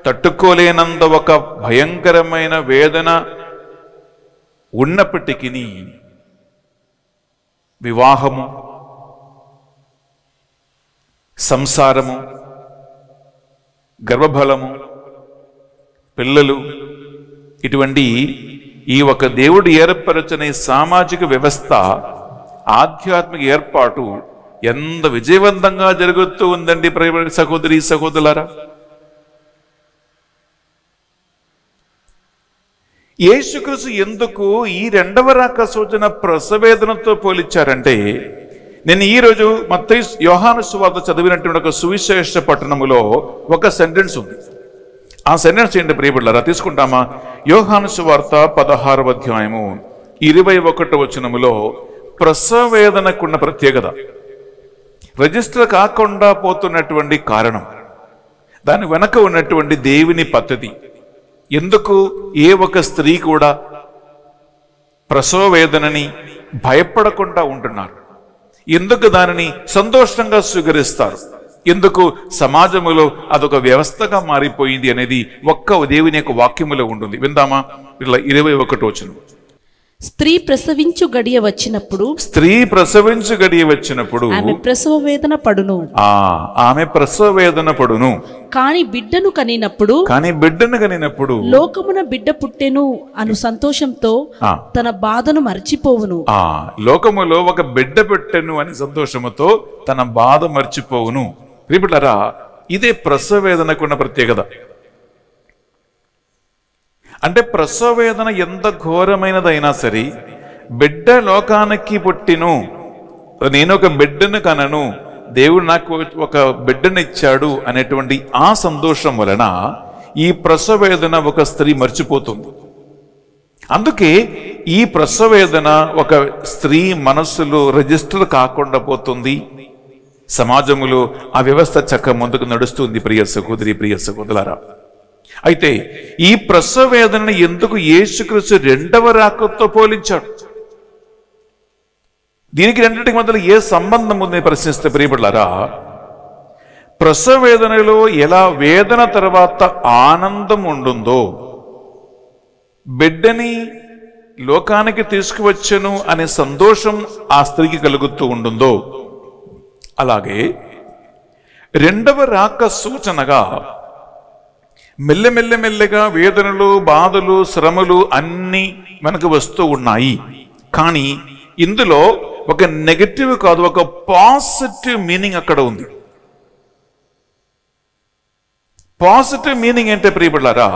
Speaker 3: తట్టుకోలేనంత ఒక భయంకరమైన వేదన ఉన్నప్పటికీ వివాహము, సంసారము, గర్భఫలము, పిల్లలు, ఇటువంటి ఈ ఒక దేవుడు ఏర్పరచని సామాజిక వ్యవస్థ, ఆధ్యాత్మిక ఏర్పాటు ఎంత విజయవంతంగా జరుగుతూ ఉందండి సహోదరి సహోదరులారా. యేసుక్రీస్తు ఎందుకు ఈ రెండవ రాక సూచన ప్రసవేదనతో పోలిచ్చారంటే, నేను ఈరోజు మత్తయి యోహాను సువార్త చదివినటువంటి ఒక సువిశేష పట్టణములో ఒక సెంటెన్స్ ఉంది. ఆ సెంటెన్స్ ఏంటి ప్రియబిడ్డలారా? తీసుకుంటామా? యోహాను సువార్త 16వ అధ్యాయము 21వ వచనములో ప్రసవేదనకున్న ప్రత్యేకత, రిజిస్టర్ కాకుండా పోతున్నటువంటి కారణం, దాని వెనక ఉన్నటువంటి దేవుని పద్ధతి, ఎందుకు ఏ ఒక స్త్రీ కూడా ప్రసవ వేదనని భయపడకుండా ఉంటున్నారు, ఎందుకు దానిని సంతోషంగా స్వీకరిస్తారు, ఎందుకు సమాజంలో అదొక వ్యవస్థగా మారిపోయింది అనేది ఒక్క దేవుని యొక్క వాక్యములో ఉంటుంది. విందామా? ఇట్లా 21వ వచనం.
Speaker 5: స్త్రీ ప్రసవించు గడియ వచ్చినప్పుడు
Speaker 3: ఆమె
Speaker 5: ప్రసవ వేదన పడును.
Speaker 3: ఆమె ప్రసవ వేదన పడును.
Speaker 5: కాని బిడ్డను కనినప్పుడు లోకమున బిడ్డ పుట్టెను అను సంతోషంతో తన బాధను మర్చిపోవును.
Speaker 3: లోకములో ఒక బిడ్డ పుట్టెను అని సంతోషముతో తన బాధ మర్చిపోవును. ప్రియబిడ్డలారా, ఇదే ప్రసవ వేదనకున్న ప్రత్యేకత. అంటే ప్రసవ వేదన ఎంత ఘోరమైనదైనా సరే, బిడ్డ లోకానికి పుట్టిను, నేను ఒక బిడ్డను కనను, దేవుడు నాకు ఒక బిడ్డను ఇచ్చాడు అనేటువంటి ఆ సంతోషం వలన ఈ ప్రసవ వేదన ఒక స్త్రీ మర్చిపోతుంది. అందుకే ఈ ప్రసవ వేదన ఒక స్త్రీ మనస్సులో రిజిస్టర్ కాకుండా పోతుంది. సమాజంలో ఆ వ్యవస్థ చక్క ముందుకు నడుస్తుంది. ప్రియ సహోదరి, ప్రియ సహోదరులారా, అయితే ఈ ప్రసవ వేదనని ఎందుకు యేసుక్రీస్తు రెండవ రాకతో పోలించాడు? దీనికి రెండింటికి మధ్యలో ఏ సంబంధం ఉందని ప్రశ్నిస్తే ప్రియబిడ్డలారా, ప్రసవ వేదనలో ఎలా వేదన తర్వాత ఆనందం ఉంటుందో, బిడ్డని లోకానికి తీసుకువచ్చను అనే సంతోషం ఆ స్త్రీకి కలుగుతూ ఉంటుందో, అలాగే రెండవ రాక సూచనగా మెల్లమెల్లమెల్లగా వేదనలు, బాధలు, శ్రమలు అన్నీ మనకు వస్తూ ఉన్నాయి. కానీ ఇందులో ఒక నెగటివ్ కాదు, ఒక పాజిటివ్ మీనింగ్ అక్కడ ఉంది. పాజిటివ్ మీనింగ్ ఏంటంటే ప్రియబిడ్డలారా,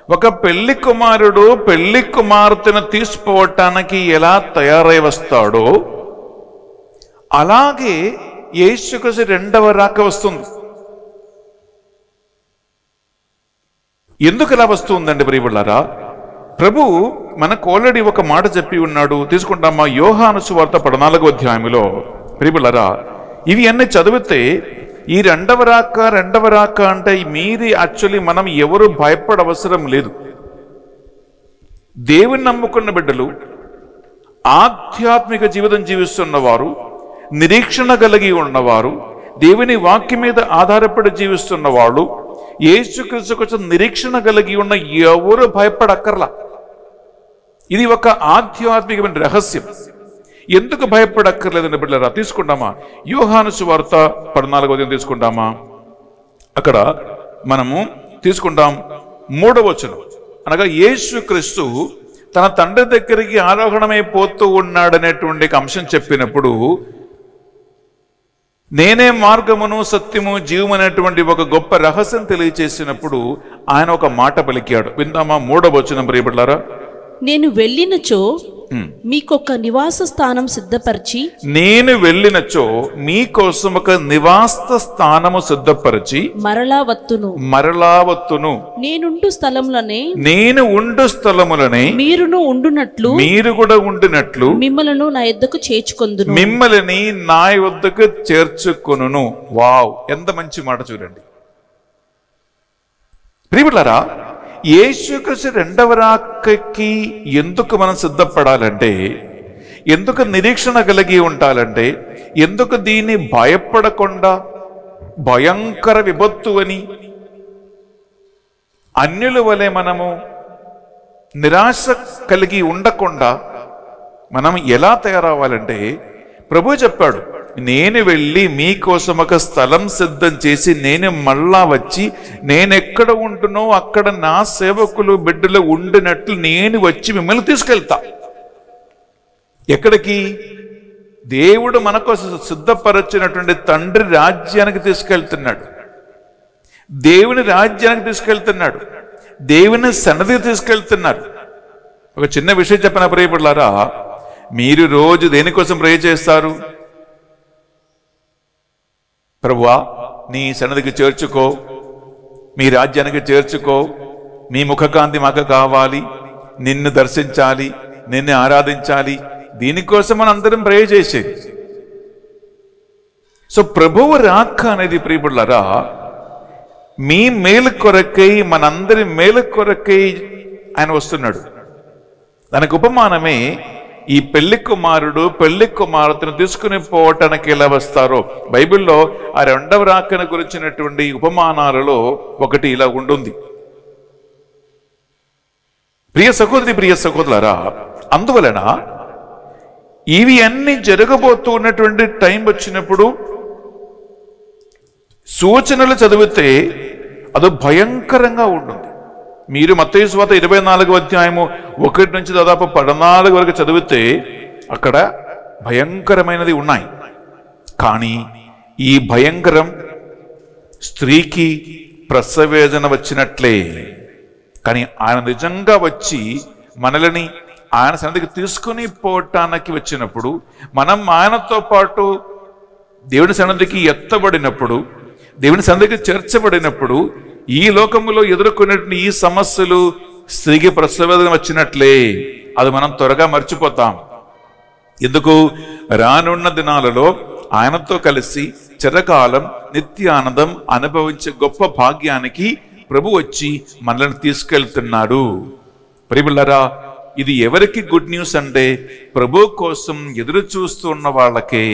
Speaker 3: ఒక పెళ్లి కుమారుడు పెళ్లి కుమార్తెను తీసుకోవటానికి ఎలా తయారై వస్తాడో అలాగే యేసుక్రీస్తు రెండవ రాక వస్తుంది. ఎందుకు ఇలా వస్తుందండి ప్రియబిడ్డలారా? ప్రభు మనకు ఆల్రెడీ ఒక మాట చెప్పి ఉన్నాడు. తీసుకుంటామా? యోహాను సువార్త 14వ అధ్యాయంలో. ప్రియబిడ్డలారా, ఇవి అన్నీ చదివితే ఈ రెండవ రాక అంటే మీది యాక్చువల్లీ మనం ఎవరు భయపడవసరం లేదు. దేవుని నమ్ముకున్న బిడ్డలు, ఆధ్యాత్మిక జీవితం జీవిస్తున్నవారు, నిరీక్షణ కలిగి ఉన్నవారు, దేవుని వాక్యం మీద ఆధారపడి జీవిస్తున్న వాళ్ళు, యేసుక్రీస్తు కోసం నిరీక్షణ కలిగి ఉన్న ఎవరు భయపడక్కర్లా. ఇది ఒక ఆధ్యాత్మికమైన రహస్యం. ఎందుకు భయపడక్కర్లేదండి బిడ్డలారా? తీసుకుంటామా? యోహాను సువార్త 14వ అధ్యాయం తీసుకుంటామా? అక్కడ మనము తీసుకుంటాం 3వ వచనం. అనగా యేసుక్రీస్తు తన తండ్రి దగ్గరికి ఆరోహణమైపోతూ ఉన్నాడనేటువంటి అంశం చెప్పినప్పుడు, నేనే మార్గమును సత్యము జీవము అనేటువంటి ఒక గొప్ప రహస్యం తెలియచేసినప్పుడు ఆయన ఒక మాట పలికాడు. విందామా? 3వ వచనం ప్రియబిడ్డలారా.
Speaker 5: నేను వెళ్ళినచో మీకొక నివాస స్థానం సిద్ధపరిచి
Speaker 3: మీకోసం ఒక నివాస స్థానము సిద్ధపరిచి
Speaker 5: మరలా వత్తును.
Speaker 3: నేను ఉండు స్థలములనే మీరు కూడా ఉండునట్లు
Speaker 5: మిమ్మలను నా యొద్దకు చేర్చుకొందును.
Speaker 3: మిమ్మల్ని నా యొద్దకు చేర్చుకొనును. వావ్, ఎంత మంచి మాట చూడండి ప్రియబిడ్డలారా. యేసుక్రీస్తు రెండవ రాకకి ఎందుకు మనం సిద్ధపడాలంటే, ఎందుకు నిరీక్షణ కలిగి ఉండాలంటే, ఎందుకు దీన్ని భయపడకుండా భయంకర విపత్తు అని అన్యుల వలె మనము నిరాశ కలిగి ఉండకుండా మనం ఎలా తయారవ్వాలంటే, ప్రభు చెప్పాడు, నేను వెళ్ళి మీకోసం ఒక స్థలం సిద్ధం చేసి నేను మళ్ళా వచ్చి నేనెక్కడ ఉంటునో అక్కడ నా సేవకులు బిడ్డలు ఉండినట్లు నేను వచ్చి మిమ్మల్ని తీసుకెళ్తా. ఎక్కడికి? దేవుడు మనకోసం సిద్ధపరచినటువంటి తండ్రి రాజ్యానికి తీసుకెళ్తున్నాడు. దేవుని రాజ్యానికి తీసుకెళ్తున్నాడు. దేవుని సన్నిధికి తీసుకెళ్తున్నారు. ఒక చిన్న విషయం చెప్పిన ప్రియపడలారా, మీరు రోజు దేనికోసం ప్రే చేస్తారు? ప్రభువా నీ సన్నిధికి చేర్చుకో, మీ రాజ్యానికి చేర్చుకో, మీ ముఖకాంతి మాకు కావాలి, నిన్ను దర్శించాలి, నిన్ను ఆరాధించాలి. దీనికోసం మనం అందరం ప్రే చేసేది. సో ప్రభువు రాక అనేది ప్రియపడలారా మీ మేలు కొరకై, మనందరి మేలు కొరకై ఆయన వస్తున్నాడు. దానికి ఉపమానమే ఈ పెళ్లి కుమారుడు పెళ్లి కుమార్తెను తీసుకుని పోవటానికి ఎలా వస్తారో బైబిల్లో ఆ రెండవ రాకను గురించినటువంటి ఉపమానాలలో ఒకటి ఇలా ఉంటుంది. ప్రియ సహోదరి ప్రియ సహోదరులారా, అందువలన ఇవి అన్ని జరగబోతూ ఉన్నటువంటి టైం వచ్చినప్పుడు సూచనలు చదివితే అది భయంకరంగా ఉంటుంది. మీరు మత్తయి సువార్త 24వ అధ్యాయము 1 నుంచి దాదాపు 14 వరకు చదివితే అక్కడ భయంకరమైనది ఉన్నాయి. కానీ ఈ భయంకరం స్త్రీకి ప్రసవేదన వచ్చినట్లే. కానీ ఆయన నిజంగా వచ్చి మనల్ని ఆయన సన్నిధికి తీసుకుని పోవటానికి వచ్చినప్పుడు, మనం ఆయనతో పాటు దేవుని సన్నిధికి ఎత్తబడినప్పుడు, దేవుని సన్నిధికి చేర్చబడినప్పుడు, ఈ లోకములో ఎదుర్కొనేటువంటి ఈ సమస్యలు స్త్రీకి ప్రసవేదన వచ్చినట్లే. అది మనం త్వరగా మర్చిపోతాం. ఎందుకు? రానున్న దినాలలో ఆయనతో కలిసి చిరకాలం నిత్యానందం అనుభవించే గొప్ప భాగ్యానికి ప్రభు వచ్చి మనల్ని తీసుకెళ్తున్నాడు. ప్రియములారా, ఇది ఎవరికి గుడ్ న్యూస్ అంటే ప్రభు కోసం ఎదురు చూస్తున్న వాళ్ళకే,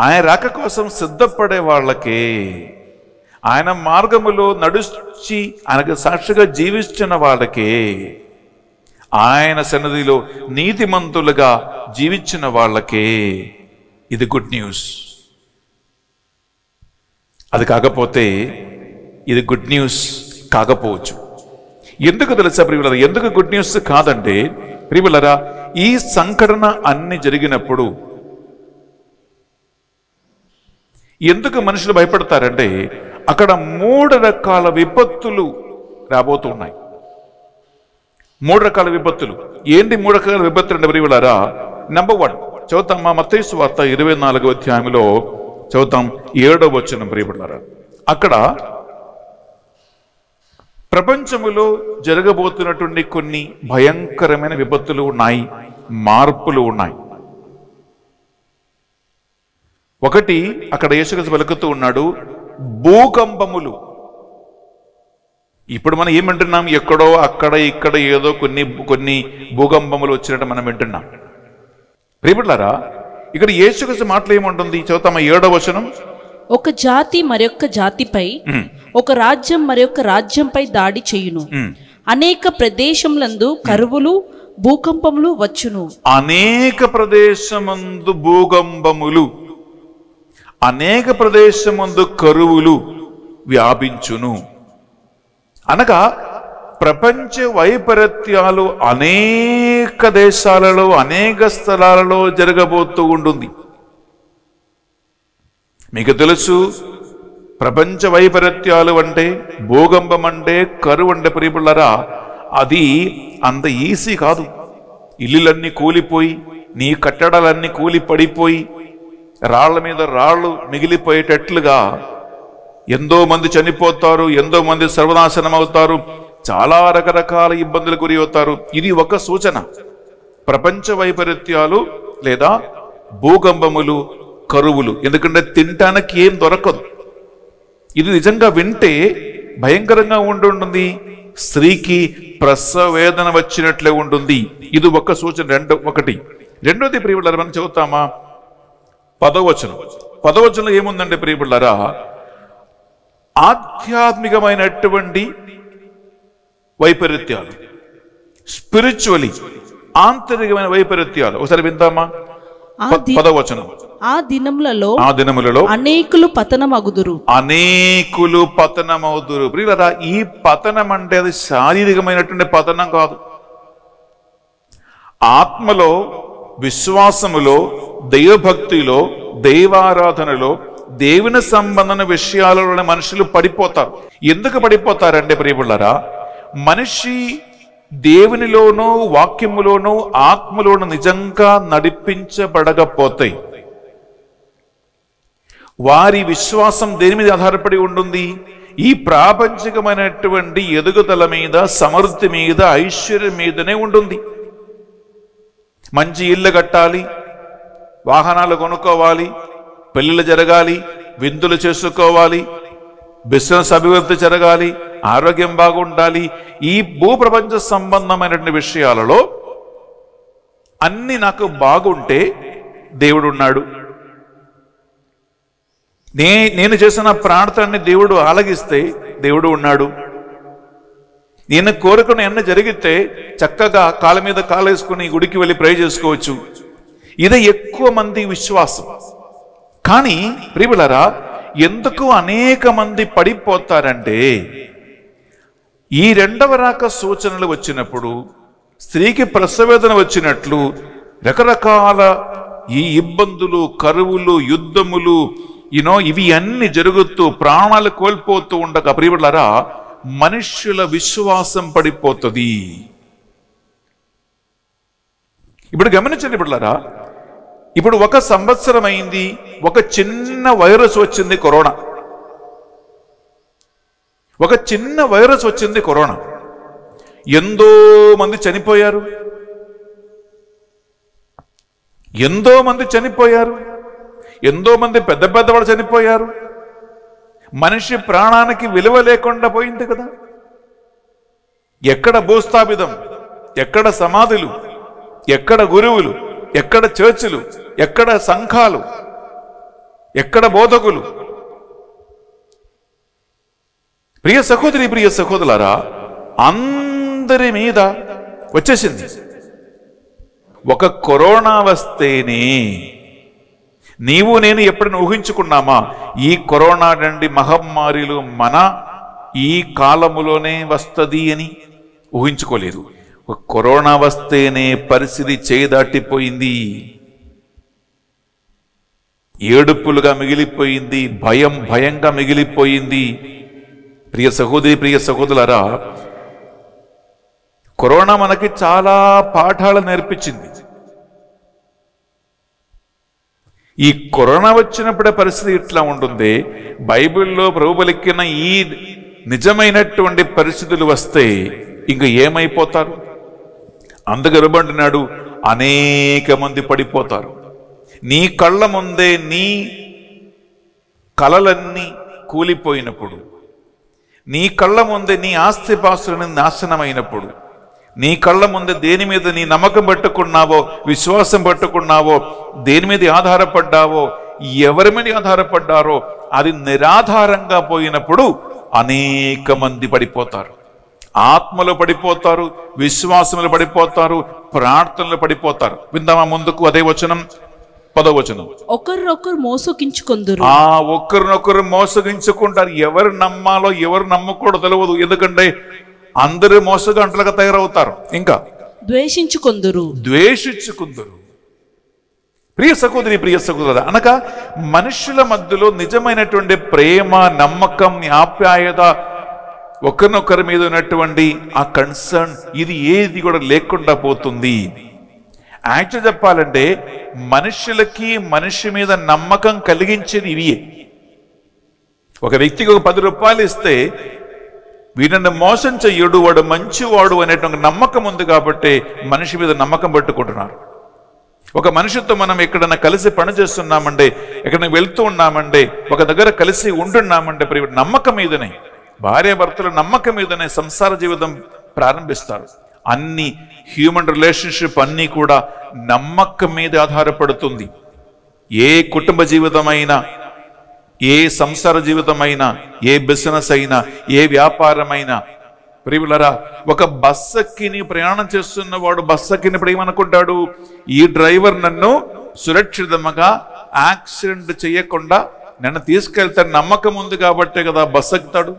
Speaker 3: ఆయన రాక కోసం సిద్ధపడే వాళ్ళకే, ఆయన మార్గములో నడుచి ఆయనకు సాక్షిగా జీవిస్తున్న వాళ్ళకే, ఆయన సన్నిధిలో నీతిమంతులుగా జీవించిన వాళ్ళకే ఇది గుడ్ న్యూస్. అది కాకపోతే ఇది గుడ్ న్యూస్ కాకపోవచ్చు. ఎందుకు తెలుసా ప్రియులరా? ఎందుకు గుడ్ న్యూస్ కాదంటే ప్రియులరా, ఈ సంఘటన అన్ని జరిగినప్పుడు ఎందుకు మనుషులు భయపడతారంటే అక్కడ 3 రకాల విపత్తులు రాబోతున్నాయి. 3 రకాల విపత్తులు. ఏంటి 3 రకాల విపత్తులు అంటే ప్రియులారా? నెంబర్ 1 చదువుతాం. మత్తయి సువార్త 24వ అధ్యాయంలో చదువుతాం 7వ వచనం ప్రియులారా. అక్కడ ప్రపంచములో జరగబోతున్నటువంటి కొన్ని భయంకరమైన విపత్తులు ఉన్నాయి, మార్పులు ఉన్నాయి. ఒకటి అక్కడ యేసుక్రీస్తు పలుకుతూ ఉన్నాడు, భూకంపములు. ఇప్పుడు మనం ఏమంటున్నాం? ఎక్కడో అక్కడ ఇక్కడ ఏదో కొన్ని భూకంపములు వచ్చినట్టు మనం వింటున్నాం. ప్రియబిడ్డలారా, ఇక్కడ యేసుక్రీస్తు మాటలు ఏముంటుంది? చదువుతామా 7వ వచనం.
Speaker 5: ఒక జాతి మరొక జాతిపై, ఒక రాజ్యం మరొక రాజ్యంపై దాడి చేయును. అనేక ప్రదేశములందు కరువులు భూకంపములు వచ్చును.
Speaker 3: అనేక ప్రదేశమందు భూకంపములు, అనేక ప్రదేశమందు కరువులు వ్యాపించును. అనగా ప్రపంచ వైపరీత్యాలు అనేక దేశాలలో అనేక స్థలాలలో జరగబోతూ ఉంటుంది. మీకు తెలుసు, ప్రపంచ వైపరీత్యాలు అంటే, భూకంపం అంటే, కరువు అంటే ప్రియబిడ్డలారా, అది అంత ఈజీ కాదు. ఇల్లులన్నీ కూలిపోయి, నీ కట్టడాలన్నీ కూలి పడిపోయి, రాళ్ల మీద రాళ్ళు మిగిలిపోయేటట్లుగా ఎంతో మంది చనిపోతారు, ఎంతో మంది సర్వనాశనం అవుతారు, చాలా రకరకాల ఇబ్బందులు గురి అవుతారు. ఇది ఒక సూచన. ప్రపంచ వైపరీత్యాలు లేదా భూకంపములు, కరువులు. ఎందుకంటే తినటానికి ఏం దొరకదు. ఇది నిజంగా వింటే భయంకరంగా ఉంటుంది. స్త్రీకి ప్రసవ వేదన వచ్చినట్లే ఉంటుంది. ఇది ఒక సూచన. రెండోది ప్రియబిడ్డలారా, మనం చదువుతామా 10వ వచనం. 10వ వచనంలో ఏముందంటే ప్రియబిడ్డలారా, ఆధ్యాత్మికమైనటువంటి వైపరీత్యాలు, స్పిరిచువలీ ఆంతరికమైన వైపరీత్యాలు. ఒకసారి విందామా? 10వ వచనం.
Speaker 5: ఆ దినములలో
Speaker 3: అనేకులు
Speaker 5: పతనమగుదురు.
Speaker 3: అనేకులు పతనమవుదురు. ప్రియులారా, ఈ పతనం అంటే అది శారీరకమైనటువంటి పతనం కాదు. ఆత్మలో, విశ్వాసములో, దైవభక్తిలో, దైవారాధనలో దేవుని సంబంధమైన విషయాలలో మనుషులు పడిపోతారు. ఎందుకు పడిపోతారంటే ప్రియబులారా, మనిషి దేవునిలోనూ వాక్యములోనూ ఆత్మలోనూ నిజంగా నడిపించబడకపోతే వారి విశ్వాసం దేని మీద ఆధారపడి ఉంటుంది? ఈ ప్రాపంచికమైనటువంటి ఎదుగుదల మీద, సమృద్ధి మీద, ఐశ్వర్యం మీదనే ఉంటుంది. మంచి ఇల్లు కట్టాలి, వాహనాలు కొనుక్కోవాలి, పెళ్ళిళ్ళు జరగాలి, విందులు చేసుకోవాలి, బిజినెస్ అభివృద్ధి జరగాలి, ఆరోగ్యం బాగుండాలి. ఈ భూప్రపంచ సంబంధమైనటువంటి విషయాలలో అన్ని నాకు బాగుంటే దేవుడు ఉన్నాడు. నేను చేసిన ప్రార్థనని దేవుడు ఆలగిస్తే దేవుడు ఉన్నాడు. నేను కోరుకున్న అన్ని జరిగితే చక్కగా కాళ్ళ మీద కాలేసుకుని గుడికి వెళ్ళి ప్రే చేసుకోవచ్చు. ఇదే ఎక్కువ మంది విశ్వాసం. కానీ ప్రియబులారా, ఎందుకు అనేక మంది పడిపోతారంటే, ఈ రెండవ రాక సూచనలు వచ్చినప్పుడు, స్త్రీకి ప్రసవేదన వచ్చినట్లు రకరకాల ఈ ఇబ్బందులు, కరువులు, యుద్ధములు, ఇవి అన్ని జరుగుతూ ప్రాణాలు కోల్పోతూ ఉండగా ప్రియబులారా, మనుష్యుల విశ్వాసం పడిపోతుంది. ఇప్పుడు గమనించండి బిడ్డలారా, ఇప్పుడు 1 సంవత్సరం అయింది, ఒక చిన్న వైరస్ వచ్చింది, కరోనా. ఒక చిన్న వైరస్ వచ్చింది, కరోనా. ఎంతో మంది చనిపోయారు, ఎంతో మంది చనిపోయారు, ఎంతో మంది పెద్ద పెద్దవాళ్ళు చనిపోయారు. మనిషి ప్రాణానికి విలువ లేకుండా పోయింది కదా. ఎక్కడ భూస్థాపితం, ఎక్కడ సమాధులు, ఎక్కడ గురువులు, ఎక్కడ చర్చిలు, ఎక్కడ సంఘాలు, ఎక్కడ బోధకులు. ప్రియ సహోదరి, ప్రియ సహోదరులారా, అందరి మీద వచ్చేసింది. ఒక కరోనా వస్తేనే నీవు నేను ఎప్పుడైనా ఊహించుకున్నామా ఈ కరోనా నుండి మహమ్మారిలు మన ఈ కాలములోనే వస్తుంది అని? ఊహించుకోలేదు. ఒక కరోనా వస్తేనే పరిస్థితి చేదాటిపోయింది, ఏడుపులుగా మిగిలిపోయింది, భయంగా మిగిలిపోయింది. ప్రియ సహోదరి, ప్రియ సహోదరులారా, కరోనా మనకి చాలా పాఠాలు నేర్పించింది. ఈ కరోనా వచ్చినప్పుడే పరిస్థితి ఇట్లా ఉంటుంది. బైబిల్లో ప్రభు పలికిన ఈ నిజమైనటువంటి పరిస్థితులు వస్తే ఇంక ఏమైపోతారు? అందుకరుబంటున్నాడు, అనేక మంది పడిపోతారు. నీ కళ్ళ ముందే నీ కలలన్నీ కూలిపోయినప్పుడు, నీ కళ్ళ ముందే నీ ఆస్తిపాస్తులని నాశనమైనప్పుడు, నీ కళ్ళ ముందే దేని మీద నీ నమ్మకం పెట్టుకున్నావో, విశ్వాసం పెట్టుకున్నావో, దేని మీద ఆధారపడ్డావో, ఎవరి మీద ఆధారపడ్డారో అది నిరాధారంగా పోయినప్పుడు అనేక మంది పడిపోతారు. ఆత్మలో పడిపోతారు, విశ్వాసంలో పడిపోతారు, ప్రార్థనలో పడిపోతారు. విందామా ముందుకు అదే వచనం, 10వ వచనం.
Speaker 5: ఒకరినొకరు మోసగించుకొందురు.
Speaker 3: ఒకరినొకరు మోసగించుకుంటారు. ఎవరు నమ్మాలో ఎవరు నమ్మకూడదో తెలియదు. ఎందుకంటే అందరూ మోసగంటలుగా తయారవుతారు. ఇంకా
Speaker 5: ద్వేషించుకొందురు.
Speaker 3: ప్రియ సహోదరి, ప్రియ సహోదరుడు, అనగా మనుషుల మధ్యలో నిజమైనటువంటి ప్రేమ, నమ్మకం, ఆప్యాయత, ఒకరినొకరి మీద ఉన్నటువంటి ఆ కన్సర్న్, ఇది ఏది కూడా లేకుండా పోతుంది. యాక్చువల్ చెప్పాలంటే మనుషులకి మనిషి మీద నమ్మకం కలిగించేది ఇవియే. ఒక వ్యక్తికి ఒక 10 రూపాయలు ఇస్తే వీడನ್ನು మోసం చెయ్యడు, వాడు మంచివాడు అనేటువంటి నమ్మకం ఉంది కాబట్టి మనిషి మీద నమ్మకం పెట్టుకుంటున్నారు. ఒక మనిషితో మనం ఎక్కడైనా కలిసి పని చేస్తున్నామంటే, ఎక్కడైనా వెళ్తూ ఉన్నామంటే, ఒక దగ్గర కలిసి ఉంటున్నామంటే నమ్మకం మీదనే, భార్యాభర్తల నమ్మకం మీదనే సంసార జీవితం ప్రారంభిస్తారు. అన్ని హ్యూమన్ రిలేషన్షిప్ అన్నీ కూడా నమ్మకం మీద ఆధారపడుతుంది. ఏ కుటుంబ జీవితమైనా, ఏ సంసార జీవితమైనా, ఏ బిజినెస్ అయినా, ఏ వ్యాపారమైనా. ప్రియులారా, ఒక బస్సు ఎక్కి ప్రయాణం చేస్తున్న వాడు బస్సు ఎక్కినప్పుడు ఏమనుకుంటాడు? ఈ డ్రైవర్ నన్ను సురక్షితంగా యాక్సిడెంట్ చేయకుండా నన్ను తీసుకెళ్తాడు, నమ్మకం ఉంది కాబట్టే కదా బస్సు ఎక్కుతాడు.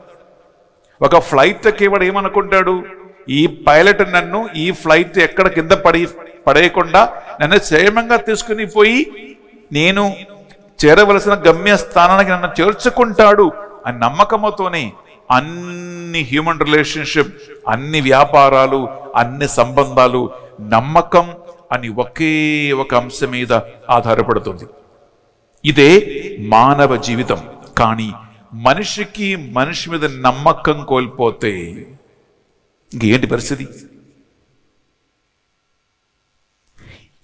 Speaker 3: ఒక ఫ్లైట్ ఎక్కేవాడు ఏమనుకుంటాడు? ఈ పైలట్ నన్ను ఈ ఫ్లైట్ ఎక్కడ కింద పడేయకుండా నన్ను క్షేమంగా తీసుకుని పోయి నేను చేరవలసిన గమ్యస్థానానికి నన్ను చేర్చుకుంటాడు అని నమ్మకంతోనే అన్ని హ్యూమన్ రిలేషన్షిప్, అన్ని వ్యాపారాలు, అన్ని సంబంధాలు నమ్మకం అని ఒకే ఒక అంశం మీద ఆధారపడుతుంది. ఇదే మానవ జీవితం. కానీ మనిషికి మనిషి మీద నమ్మకం కోల్పోతే ఇంకేంటి పరిస్థితి?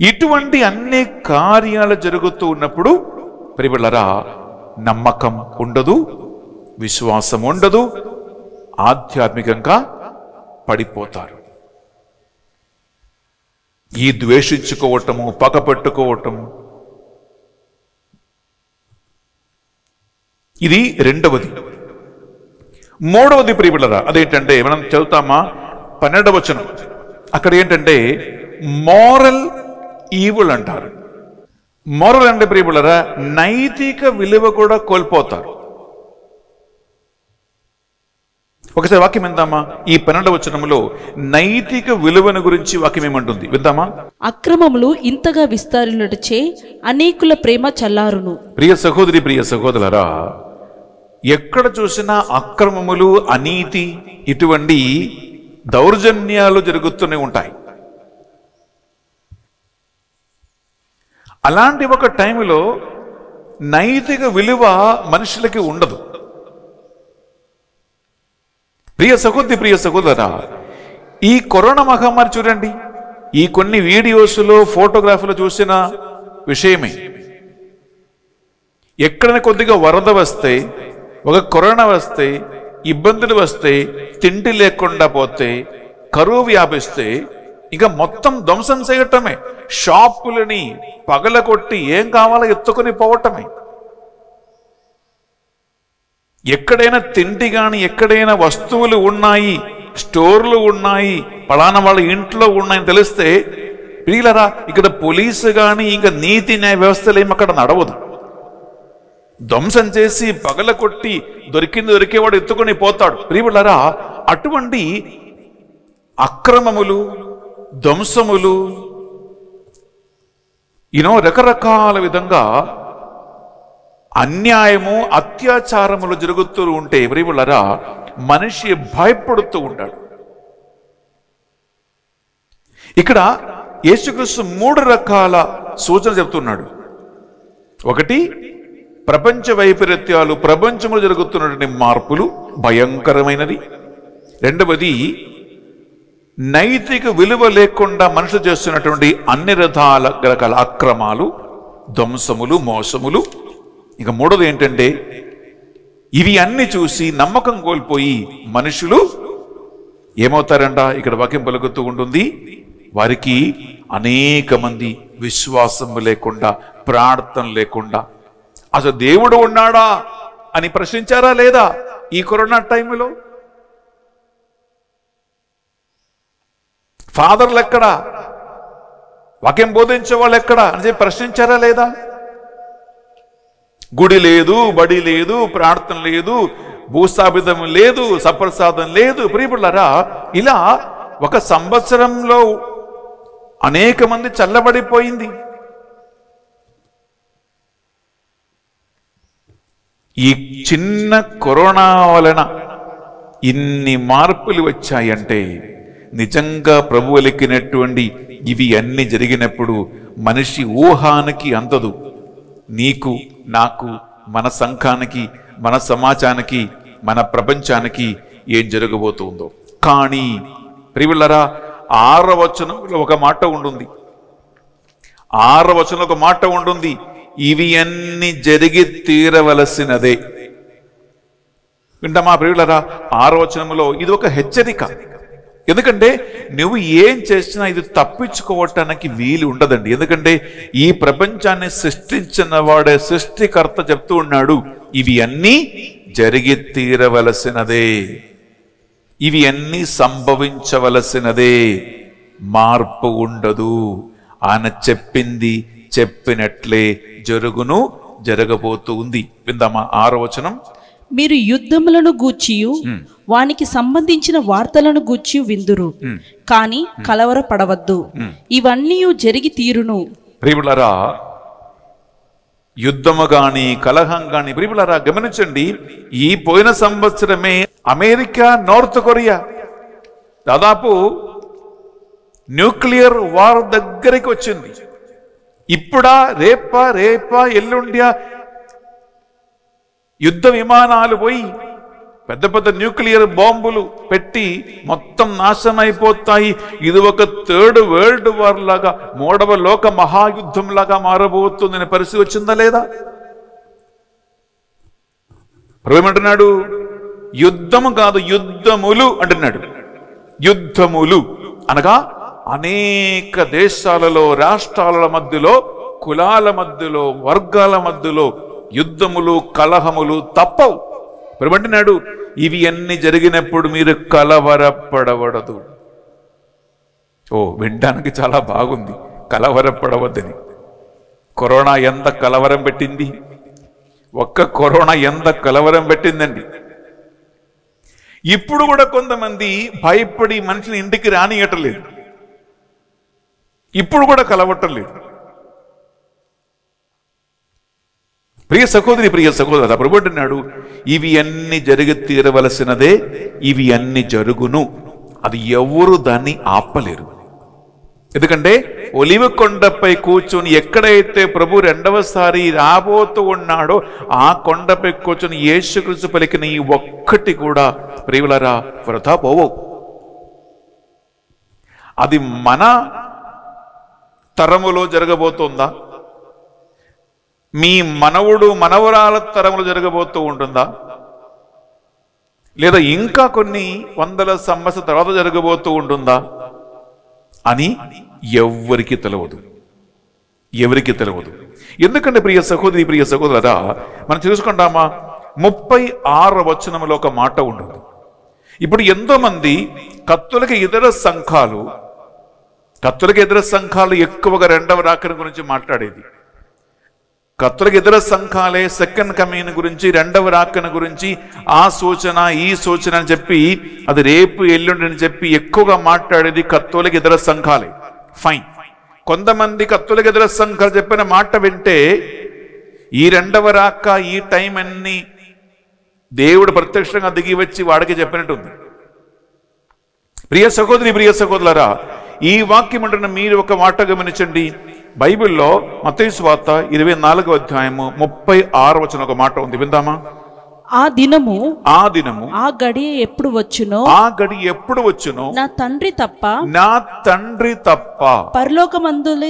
Speaker 3: ఇటువంటి అన్ని కార్యాలు జరుగుతూ ఉన్నప్పుడు ప్రియబిడ్డలారా, నమ్మకం ఉండదు, విశ్వాసం ఉండదు, ఆధ్యాత్మికంగా పడిపోతారు. ఈ ద్వేషించుకోవటము, పగపెట్టుకోవటము, ఇది రెండవది. మూడవది ప్రియబిడ్డలారా, అదేంటంటే మనం చదువుతామా 12వ వచనం. అక్కడ ఏంటంటే మోరల్ ఈవిల్ అంటారు. మోరల్ అంటే ప్రియబిడ్డలారా, నైతిక విలువ కూడా కోల్పోతారు. ఒకసారి వాక్యం విందామా? ఈ 12వ వచనంలో నైతిక విలువను గురించి వాక్యం ఏమంటుంది విందామా?
Speaker 5: అక్రమములు ఇంతగా విస్తరిల్లుటచే అనేకుల ప్రేమ చల్లారును.
Speaker 3: ప్రియ సహోదరి, ప్రియ సహోదరులారా, ఎక్కడ చూసినా అక్రమములు, అనీతి, ఇటువంటి దౌర్జన్యాలు జరుగుతూనే ఉంటాయి. అలాంటి ఒక టైంలో నైతిక విలువ మనుషులకి ఉండదు. ప్రియ సహోదరి, ప్రియ సహోదరా, ఈ కరోనా మహమ్మారి చూడండి, ఈ కొన్ని వీడియోస్లో, ఫోటోగ్రాఫ్లో చూసిన విషయమే. ఎక్కడైనా కొద్దిగా వరద వస్తే, ఒక కరోనా వస్తే, ఇబ్బందులు వస్తే, తిండి లేకుండా పోతే, కరువు వ్యాపిస్తే ఇంకా మొత్తం ధ్వంసం చేయటమే. షాపులని పగలగొట్టి ఏం కావాలో ఎత్తుకొని పోవటమే. ఎక్కడైనా తిండి కానీ, ఎక్కడైనా వస్తువులు ఉన్నాయి, స్టోర్లు ఉన్నాయి, పలానా వాళ్ళ ఇంట్లో ఉన్నాయని తెలిస్తే ప్రియులరా, ఇక్కడ పోలీసు కానీ ఇంకా నీతి న్యాయ వ్యవస్థలు ఏమి అక్కడ నడవదు. ధ్వంసం చేసి పగలగొట్టి దొరికేవాడు ఎత్తుకొని పోతాడు. ప్రియులరా, అటువంటి అక్రమములు, ధ్వంసములు, రకరకాల విధంగా అన్యాయము, అత్యాచారములు జరుగుతూ ఉంటే ప్రియులారా, మనిషి భయపడుతూ ఉంటాడు. ఇక్కడ యేసుక్రీస్తు 3 రకాల సూచనలు చెప్తున్నాడు. ఒకటి, ప్రపంచ వైపరీత్యాలు, ప్రపంచంలో జరుగుతున్నటువంటి మార్పులు భయంకరమైనది. రెండవది, నైతిక విలువ లేకుండా మనుషులు చేస్తున్నటువంటి అన్ని రకాల అక్రమాలు, ధ్వంసములు, మోసములు. ఇక మూడోది ఏంటంటే, ఇవి అన్ని చూసి నమ్మకం కోల్పోయి మనుషులు ఏమవుతారంట? ఇక్కడ వాక్యం పలుకుతూ ఉంటుంది, వారికి అనేక మంది విశ్వాసం లేకుండా, ప్రార్థన లేకుండా, అసలు దేవుడు ఉన్నాడా అని ప్రశ్నించారా లేదా ఈ కరోనా టైంలో? ఫాదర్లు ఎక్కడా, వాక్యం బోధించే వాళ్ళు ఎక్కడా అని చెప్పి ప్రశ్నించారా లేదా? గుడి లేదు, బడి లేదు, ప్రార్థన లేదు, భూస్థాపితం లేదు, సప్రసాదం లేదు. ప్రియబిడ్డలారా, ఇలా ఒక సంవత్సరంలో అనేక మంది చల్లబడిపోయింది. ఈ చిన్న కరోనా వలన ఇన్ని మార్పులు వచ్చాయంటే నిజంగా ప్రభువులెక్కినటువంటి ఇవి అన్ని జరిగినప్పుడు మనిషి ఊహానికి అందదు. నీకు, నాకు, మన సంఘానికి, మన సమాజానికి, మన ప్రపంచానికి ఏం జరగబోతుందో. కానీ ప్రియులారా, 6వ వచనంలో ఒక మాట ఉంటుంది. 6వ వచనంలో ఒక మాట ఉంటుంది, ఇవి అన్ని జరిగి తీరవలసినదే. వింటామా ప్రియులారా? 6వ వచనంలో ఇది ఒక హెచ్చరిక. ఎందుకంటే నువ్వు ఏం చేసినా ఇది తప్పించుకోవటానికి వీలు ఉండదండి. ఎందుకంటే ఈ ప్రపంచాన్ని సృష్టించిన వాడే సృష్టికర్త చెప్తూ ఉన్నాడు, ఇవి అన్నీ జరిగి తీరవలసినదే, ఇవి అన్నీ సంభవించవలసినదే, మార్పు ఉండదు. ఆయన చెప్పింది చెప్పినట్లే జరుగును, జరగబోతూ ఉంది. విందామా 6వ వచనం?
Speaker 5: మీరు యుద్ధములను గూర్చియు వానికి సంబంధించిన వార్తలను గూర్చి విందురు, కానీ కలవరపడవద్దు, ఇవన్నీ జరిగి తీరును.
Speaker 3: ప్రియులారా, యుద్ధము గాని కలహం గాని. ప్రియులారా గమనించండి, ఈ పోయిన సంవత్సరమే అమెరికా నార్త్ కొరియా దాదాపు న్యూక్లియర్ వార్ దగ్గరికి వచ్చింది. ఇప్పుడా రేపా ఎల్లుండియా యుద్ధ విమానాలు పోయి పెద్ద పెద్ద న్యూక్లియర్ బాంబులు పెట్టి మొత్తం నాశనం అయిపోతాయి. ఇది ఒక థర్డ్ వరల్డ్ వార్ లాగా, 3వ లోక మహాయుద్ధం లాగా మారబోతుందనే పరిస్థితి వచ్చిందా లేదా? ప్రభు ఏమంటున్నాడు? యుద్ధము కాదు, యుద్ధములు అంటున్నాడు. యుద్ధములు అనగా అనేక దేశాలలో, రాష్ట్రాల మధ్యలో, కులాల మధ్యలో, వర్గాల మధ్యలో యుద్ధములు కలహములు తప్పవు. ప్రభుంటున్నాడు, ఇవి అన్ని జరిగినప్పుడు మీరు కలవరపడవడదు. వినడానికి చాలా బాగుంది, కలవరపడవద్దని. కరోనా ఎంత కలవరం పెట్టింది! ఒక్క కరోనా ఎంత కలవరం పెట్టిందండి. ఇప్పుడు కూడా కొంతమంది భయపడి మనిషిని ఇంటికి రానియటలేదు. ఇప్పుడు కూడా కలవటం లేదు. ప్రియ సహోదరి, ప్రియ సహోదరు, ప్రభు అంటున్నాడు, ఇవి అన్ని జరిగి తీరవలసినదే, ఇవి అన్ని జరుగును. అది ఎవరు దాన్ని ఆపలేరు. ఎందుకంటే ఒలివ కొండపై కూర్చొని ఎక్కడైతే ప్రభు 2వసారి రాబోతూ ఉన్నాడో ఆ కొండపై కూర్చొని యేసుక్రీస్తు పలికిన ఈ ఒక్కటి కూడా ప్రియులరా వృథా పోవు. అది మన తరములో జరగబోతుందా? మీ మనవుడు మనవరాల తరములు జరగబోతూ ఉంటుందా? లేదా ఇంకా కొన్ని వందల సంవత్సరాల తర్వాత జరగబోతూ ఉంటుందా అని ఎవరికి తెలియదు. ఎందుకంటే ప్రియ సహోదరి, ప్రియ సహోదరా, మనం తెలుసుకుంటామా? 36వ వచనంలో ఒక మాట ఉండదు. ఇప్పుడు ఎంతో మంది కత్తులకి ఎదుర సంఘాలు ఎక్కువగా 2వ రాకడ గురించి మాట్లాడేది. కత్తులకు ఎదుర సంఘాలే సెకండ్ కమింగ్ గురించి, 2వ రాకడ గురించి, ఆ సూచన ఈ సూచన అని చెప్పి, అది రేపు ఎల్లుండి అని చెప్పి ఎక్కువగా మాట్లాడేది కత్తులకు ఎదుర సంఘాలే. ఫైన్. కొంతమంది కత్తులకు ఎదుర సంఘాలు చెప్పిన మాట వింటే ఈ 2వ రాక, ఈ టైం అన్ని దేవుడు ప్రత్యక్షంగా దిగి వచ్చి వాడికి చెప్పినట్టుంది. ప్రియ సహోదరి, ప్రియ సహోదరులారా, ఈ వాక్యం అంటున్న మీరు ఒక మాట గమనించండి. బైబిల్లో మత్తయి సువార్త 24వ అధ్యాయము 36వ వచనం ఒక మాట ఉంది, విందామా?
Speaker 5: ఆ దినము
Speaker 3: ఆ
Speaker 5: గడియ ఎప్పుడు వచ్చునో నా తండ్రి తప్ప పరలోకమందున్న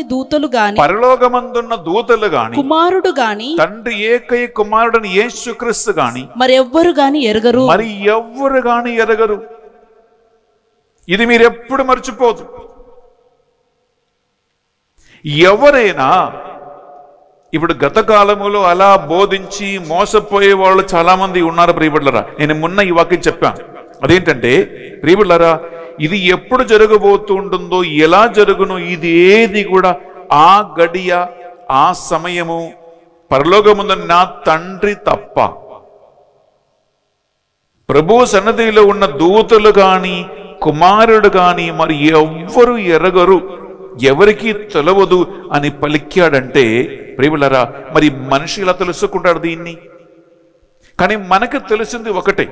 Speaker 5: దూతలు గాని కుమారుడు గాని
Speaker 3: తండ్రి ఏకైక కుమారుడని యేసుక్రీస్తు గాని
Speaker 5: మరెవ్వరు గాని ఎరగరు.
Speaker 3: ఇది మీరు ఎప్పుడు మర్చిపోదు. ఎవరైనా ఇప్పుడు గత కాలములో అలా బోధించి మోసపోయే వాళ్ళు చాలా మంది ఉన్నారు ప్రియబిడ్డలారా. నేను మొన్న ఈ వాక్యం చెప్పాను. అదేంటంటే ప్రియబిడ్డలారా, ఇది ఎప్పుడు జరగబోతుంటుందో, ఎలా జరుగునో, ఇది ఏది కూడా ఆ గడియ, ఆ సమయము పరలోకముందున్న నా తండ్రి తప్ప ప్రభు సన్నిధిలో ఉన్న దూతలు గాని కుమారుడు గాని మరి ఎవ్వరు ఎరగరు, ఎవరికి తెలవదు అని పలికాడంటే ప్రియులారా, మరి మనిషి ఇలా తెలుసుకుంటాడు దీన్ని? కానీ మనకు తెలిసింది ఒకటే.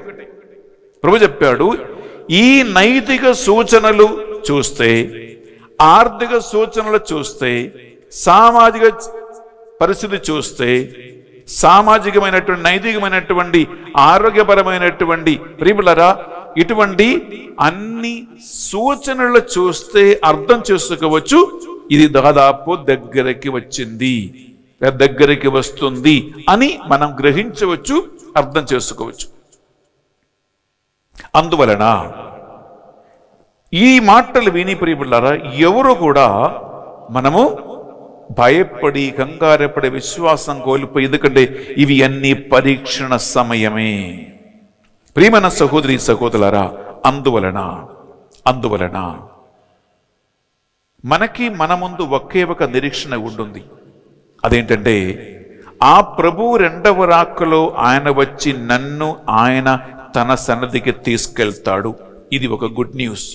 Speaker 3: ప్రభు చెప్పాడు, ఈ నైతిక సూచనలు చూస్తే, ఆర్థిక సూచనలు చూస్తే, సామాజిక పరిస్థితి చూస్తే, సామాజికమైనటువంటి, నైతికమైనటువంటి, ఆరోగ్యపరమైనటువంటి ప్రియులారా, ఇటువంటి అన్ని సూచనలు చూస్తే అర్థం చేసుకోవచ్చు, ఇది దాదాపు దగ్గరికి వచ్చింది, దగ్గరికి వస్తుంది అని మనం గ్రహించవచ్చు, అర్థం చేసుకోవచ్చు. అందువలన ఈ మాటలు విని ప్రియబిడ్డలారా, ఎవరు కూడా మనము భయపడి కంగారపడే విశ్వాసం కోల్పోయి, ఎందుకంటే ఇవి అన్ని పరీక్షణ సమయమే. ప్రియమైన సహోదరి సహోదరులారా, అందువలన మనకి మన ముందు ఒకే ఒక నిరీక్షణ ఉంటుంది. అదేంటంటే ఆ ప్రభు 2వ రాకలో ఆయన వచ్చి నన్ను ఆయన తన సన్నిధికి తీసుకెళ్తాడు. ఇది ఒక గుడ్ న్యూస్.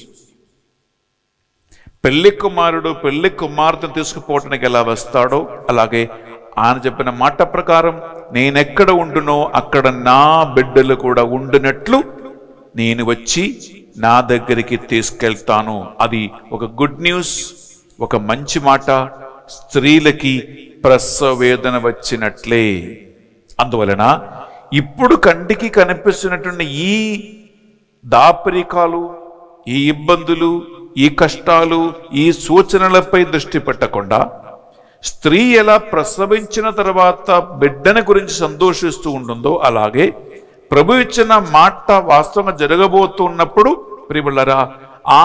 Speaker 3: పెళ్లి కుమారుడు పెళ్లి కుమార్తెను తీసుకుపోవటానికి ఎలా వస్తాడో అలాగే ఆయన చెప్పిన మాట ప్రకారం నేనెక్కడ ఉండునో అక్కడ నా బిడ్డలు కూడా ఉండినట్లు నేను వచ్చి నా దగ్గరికి తీసుకెళ్తాను. అది ఒక గుడ్ న్యూస్, ఒక మంచి మాట. స్త్రీలకి ప్రసవ వేదన వచ్చినట్లే. అందువలన ఇప్పుడు కంటికి కనిపిస్తున్నటువంటి ఈ దాపరికాలు, ఈ ఇబ్బందులు, ఈ కష్టాలు, ఈ సూచనలపై దృష్టి పెట్టకుండా స్త్రీ ఎలా ప్రసవించిన తర్వాత బిడ్డని గురించి సంతోషిస్తూ ఉంటుందో అలాగే ప్రభు ఇచ్చిన మాట వాస్తవంగా జరగబోతున్నప్పుడు ప్రియబిళ్ళరా ఆ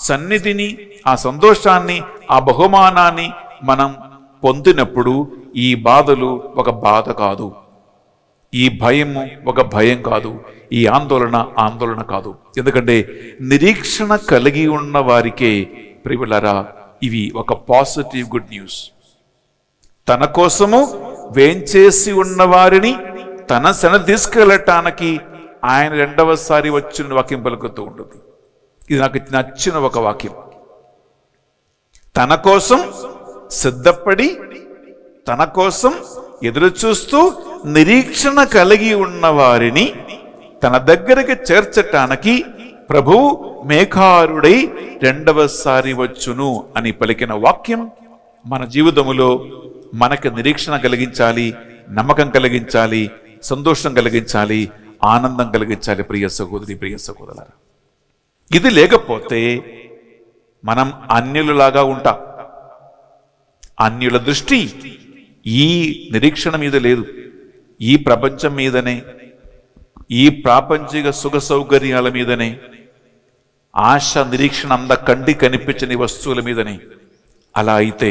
Speaker 3: సన్నిధిని, ఆ సంతోషాన్ని, ఆ బహుమానాన్ని మనం పొందినప్పుడు ఈ బాధలు ఒక బాధ కాదు, ఈ భయము ఒక భయం కాదు, ఈ ఆందోళన కాదు. ఎందుకంటే నిరీక్షణ కలిగి ఉన్న వారికే ప్రియబిళ్ళరా ఇవి ఒక పాజిటివ్ గుడ్ న్యూస్. తన కోసము వేంచేసి ఉన్న వారిని తన సన్నిధికి తీసుకెళ్ళటానికి ఆయన రెండవసారి వచ్చిన వాక్యం పలుకుతూ ఉంటుంది. ఇది నాకు నచ్చిన ఒక వాక్యం. తన కోసం సిద్ధపడి, తన కోసం ఎదురు చూస్తూ నిరీక్షణ కలిగి ఉన్న వారిని తన దగ్గరికి చేర్చటానికి ప్రభువు మేఘారుడై రెండవసారి వచ్చును అని పలికిన వాక్యం మన జీవితములో మనకు నిరీక్షణ కలిగించాలి, నమ్మకం కలిగించాలి, సంతోషం కలిగించాలి, ఆనందం కలిగించాలి. ప్రియ సహోదరి, ప్రియ సహోదరులారా, ఇది లేకపోతే మనం అన్యులలాగా ఉంటాం. అన్యుల దృష్టి ఈ నిరీక్షణ మీద లేదు, ఈ ప్రపంచం మీదనే, ఈ ప్రాపంచిక సుఖ సౌకర్యాల మీదనే, ఆశ నిరీక్షణ అంద కంటి కనిపించని వస్తువుల మీదనే. అలా అయితే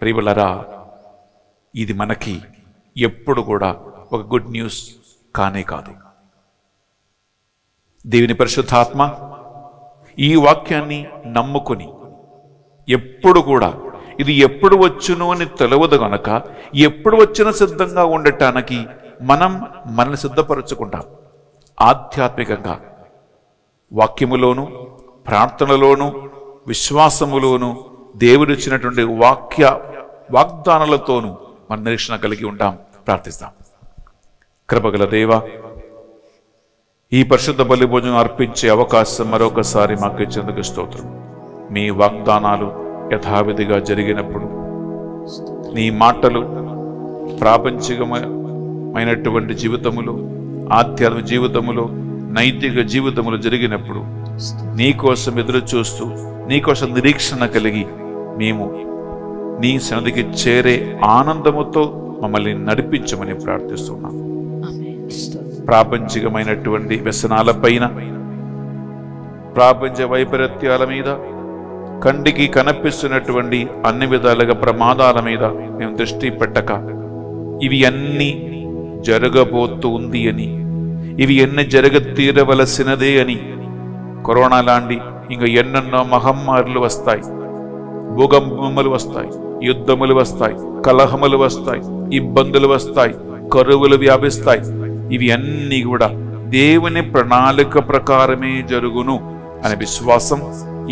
Speaker 3: ప్రియబిళ్ళరా ఇది మనకి ఎప్పుడు కూడా ఒక గుడ్ న్యూస్ కానే కాదు. దేవుని పరిశుద్ధాత్మ ఈ వాక్యాన్ని నమ్ముకుని ఎప్పుడు కూడా ఇది ఎప్పుడు వచ్చును అని తెలియదు గనక ఎప్పుడు వచ్చినా సిద్ధంగా ఉండటానికి మనల్ని సిద్ధపరచుకుంటాం. ఆధ్యాత్మికంగా వాక్యములోను, ప్రార్థనలోను, విశ్వాసములోను, దేవుడిచ్చినటువంటి వాగ్దానాలతోనూ మన నిరీక్షణ కలిగి ఉంటాం. ప్రార్థిస్తాం. కృపగల దేవ, ఈ పరిశుద్ధ బలి భోజనం అర్పించే అవకాశం మరొకసారి మాకు ఇచ్చేందుకు స్తోత్రం. మీ వాగ్దానాలు యథావిధిగా జరిగినప్పుడు, నీ మాటలు ప్రాపంచికమైనటువంటి జీవితములు, ఆధ్యాత్మిక జీవితములు, నైతిక జీవితములు జరిగినప్పుడు నీకోసం ఎదురు చూస్తూ, నీకోసం నిరీక్షణ కలిగి మేము నీ సన్నిధికి చేరే ఆనందముతో మమ్మల్ని నడిపించమని ప్రార్థిస్తున్నాం. ప్రాపంచికమైనటువంటి వ్యసనాలపైన, ప్రాపంచ వైపరీత్యాల మీద, కంటికి కనిపిస్తున్నటువంటి అన్ని విధాలుగా ప్రమాదాల మీద మేము దృష్టి పెట్టక ఇవి అన్నీ జరగబోతుంది అని, ఇవి ఎన్ని తీరవలసినదే అని, కరోనా లాంటి ఇంకా ఎన్నెన్నో మహమ్మారులు వస్తాయి, భూకంపములు వస్తాయి, యుద్ధములు వస్తాయి, కలహములు వస్తాయి, ఇబ్బందులు వస్తాయి, కరువులు వ్యాపిస్తాయి. ఇవి అన్నీ కూడా దేవుని ప్రణాళిక ప్రకారమే జరుగును అనే విశ్వాసం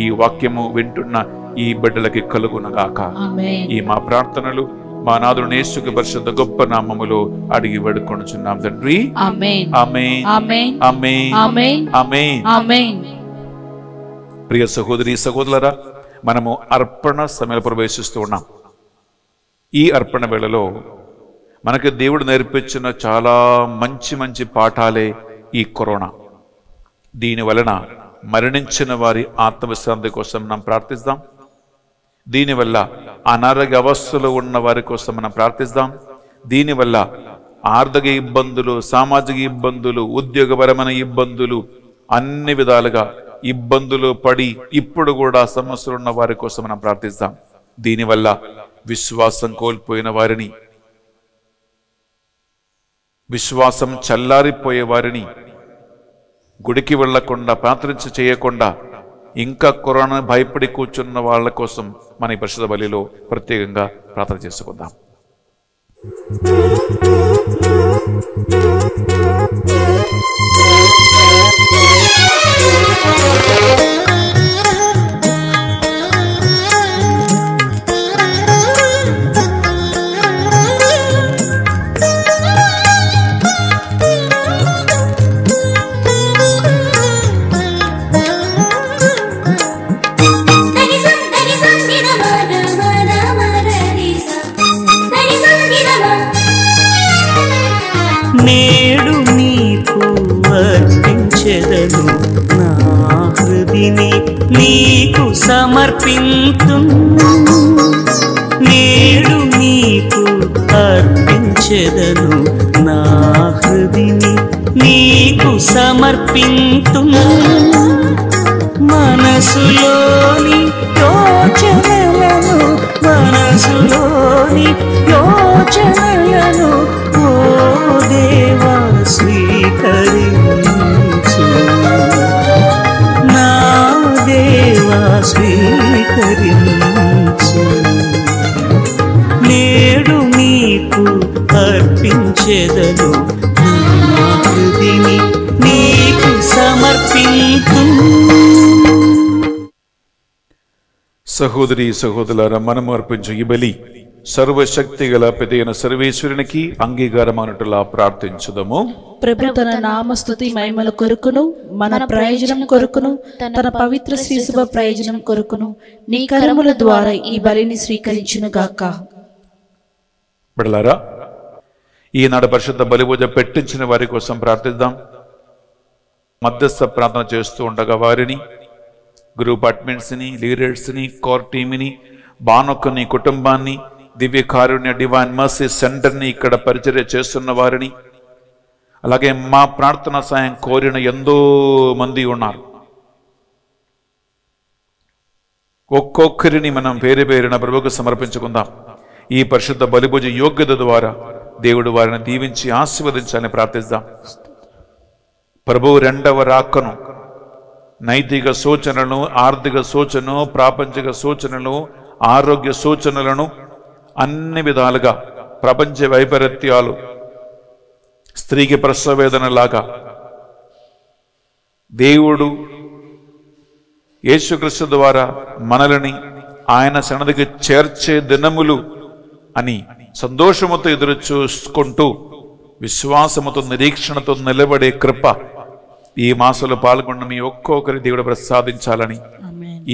Speaker 3: ఈ వాక్యము వింటున్న ఈ బిడ్డలకి కలుగునగాక. ఈ మా ప్రార్థనలు మా నాథుడు యేసుకి పరిశుద్ధ గొప్ప నామములో అడిగి వేడుకొనుచున్నాం తండ్రి.
Speaker 5: ఆమేన్.
Speaker 3: ఆమేన్.
Speaker 5: ఆమేన్.
Speaker 3: ఆమేన్.
Speaker 5: ఆమేన్.
Speaker 3: ఆమేన్.
Speaker 5: ఆమేన్.
Speaker 3: ప్రియ సహోదరి సహోదరులారా, మనము అర్పణ సమయంలో ప్రవేశిస్తూ ఉన్నాం. ఈ అర్పణ వేళలో మనకి దేవుడు నేర్పించిన చాలా మంచి మంచి పాఠాలే ఈ కరోనా. దీని వలన మరణించిన వారి ఆత్మవిశ్రాంతి కోసం మనం ప్రార్థిస్తాం. దీనివల్ల అనారోగ్య అవస్థలో ఉన్న వారి కోసం మనం ప్రార్థిస్తాం. దీనివల్ల ఆర్థిక ఇబ్బందులు, సామాజిక ఇబ్బందులు, ఉద్యోగపరమైన ఇబ్బందులు, అన్ని విధాలుగా ఇబ్బందులు పడి ఇప్పుడు కూడా సమస్యలు ఉన్న వారి కోసం మనం ప్రార్థిస్తాం. దీనివల్ల విశ్వాసం కోల్పోయిన వారిని, విశ్వాసం చల్లారిపోయే వారిని, గుడికి వెళ్లకుండా, ప్రార్థన చేయకుండా ఇంకా కరోనా భయపడి కూర్చున్న వాళ్ళ కోసం మన ఈ పరిశుద్ధ బలిలో ప్రత్యేకంగా ప్రార్థన చేసుకుందాం.
Speaker 1: అర్పించెదను నా హృదిని నీకు సమర్పింతు నేడు నీకు అర్పించెదను నా హృదిని నీకు సమర్పింతు మనసులోని యోచనలను మనసులోని యోచనలను ఓ దేవా స్వీకరించు నా దేవా స్వీకరించు నేడు నీకు అర్పించెదను నా హృదిని నీకు సమర్పింతు.
Speaker 3: సహోదరి సహోదరులారా, మనము అర్పించు ఈ బలి సర్వశక్తి గల పెదైన సర్వేశ్వరునికి అంగీకారమనుటలా ప్రార్థించుదము.
Speaker 5: ప్రభు తన నామస్తుతి మహిమల కొరకును మన ప్రయోజనం కొరకును తన పవిత్ర శ్రీశుభ ప్రయోజనం కొరకును నీ కరముల ద్వారా ఈ బలిని స్వీకరించును గాక.
Speaker 3: బిడ్డలారా, ఈనాడు పరిశుద్ధ బలి పూజ పెట్టించిన వారి కోసం ప్రార్థిద్దాం. మధ్యస్థ ప్రార్థన చేస్తూ ఉండగా వారిని, గ్రూప్ అడ్మిన్స్ని, లీడర్స్ని, కోర్ టీమ్ని, బానొక్కని కుటుంబాన్ని, దివ్య కారుణ్య డివైన్ మర్సీ సెంటర్ని ఇక్కడ పరిచర్య చేస్తున్న వారిని, అలాగే మా ప్రార్థన సాయం కోరిన ఎంతో మంది ఉన్నారు. ఒక్కొక్కరిని మనం పేరు పేరున ప్రభువుకు సమర్పించుకుందాం. ఈ పరిశుద్ధ బలిభుజ యోగ్యత ద్వారా దేవుడు వారిని దీవించి ఆశీర్వదించాలని ప్రార్థిద్దాం. ప్రభువు రెండవ రాకను నైతిక సూచనలను, ఆర్థిక సూచనలు, ప్రాపంచిక సూచనలు, ఆరోగ్య సూచనలను అన్ని విధాలుగా ప్రపంచ వైపరీత్యాలు, స్త్రీకి ప్రసవవేదనలాగా దేవుడు యేసుక్రీస్తు ద్వారా మనల్ని ఆయన సన్నిధికి చేర్చే దినములు అని సంతోషముతో ఎదురు చూసుకుంటూ విశ్వాసముతో నిరీక్షణతో నిలబడే కృప ఈ మాసంలో పాల్గొన్న మీ ఒక్కొక్కరి దేవుడు ప్రసాదించాలని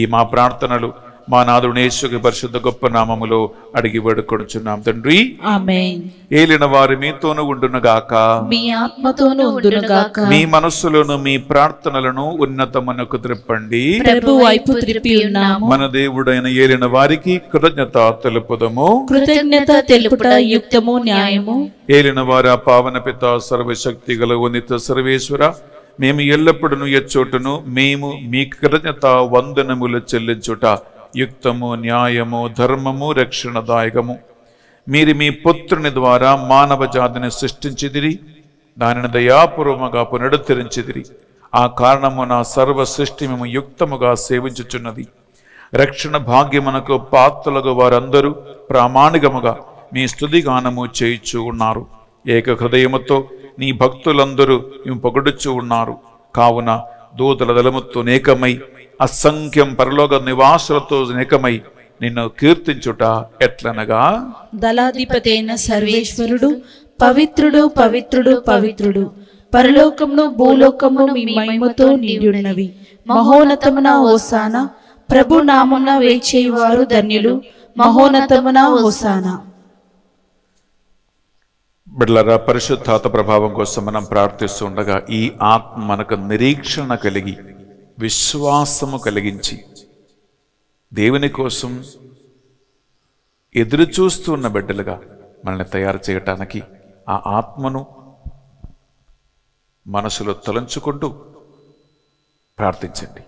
Speaker 3: ఈ మా ప్రార్థనలు మా నాథుడు యేసుకి పరిశుద్ధ గొప్ప నామములో అడిగి వేడుకొనుచున్నాం తండ్రి,
Speaker 5: ఆమేన్.
Speaker 3: ఏలిన వారి మీతోను ఉండునుగాక,
Speaker 5: మీ ఆత్మతోను ఉండునుగాక.
Speaker 3: మీ మనస్సులోను మీ ప్రార్థనలను ఉన్నతమునకు త్రిప్పండి.
Speaker 5: ప్రభు వైపు త్రిప్పి ఉన్నాము.
Speaker 3: మన దేవుడైన ఏలిన వారికి కృతజ్ఞత తెలుపుదము.
Speaker 5: కృతజ్ఞత తెలుపుట యుక్తము న్యాయము.
Speaker 3: ఏలిన వారి పావన పిత సర్వశక్తి గల ఉన్నత సర్వేశ్వర, మేము ఎల్లప్పుడూ ఎచ్చోటును మేము మీ కృతజ్ఞత వందనములు చెల్లించుట యుక్తము, న్యాయము, ధర్మము, రక్షణదాయకము. మీరు మీ పుత్రుని ద్వారా మానవ జాతిని సృష్టించిదిరి, దానిని దయాపూర్వముగా పునరుద్ధరించిదిరి. ఆ కారణమున సర్వ సృష్టి మేము యుక్తముగా సేవించుచున్నది. రక్షణ భాగ్యమునకు పాత్రలకు వారందరూ ప్రామాణికముగా మీ స్తుతిగానము చేయిచూ ఉన్నారు. ఏక హృదయముతో నీ భక్తులందరూ మేము పొగడుచూ ఉన్నారు. కావున దూతల దళముతో నేకమై అసంఖ్యం పరలోక నివాసులతో నేకమై నిన్ను కీర్తించుట ఎట్లనగా,
Speaker 5: దళాధిపతి అయిన సర్వేశ్వరుడు పవిత్రుడు పవిత్రుడు పవిత్రుడు, పరలోకమును భూలోకమును మీ మహిమతో నిండియున్నవి. మహోన్నతమున హోసానా, ప్రభు నామమున వేచేవారు ధన్యులు. మహోన్నతమున హోసానా.
Speaker 3: బిడ్డలారా, పరిశుద్ధాత్మ ప్రభావం కోసం మనం ప్రార్థిస్తూ ఉండగా ఈ ఆత్మ మనకు నిరీక్షణ కలిగి విశ్వాసము కలిగించి దేవుని కోసం ఎదురు చూస్తున్న బిడ్డలుగా మనల్ని తయారు చేయటానికి ఆ ఆత్మను మనసులో తలంచుకుంటూ ప్రార్థించండి.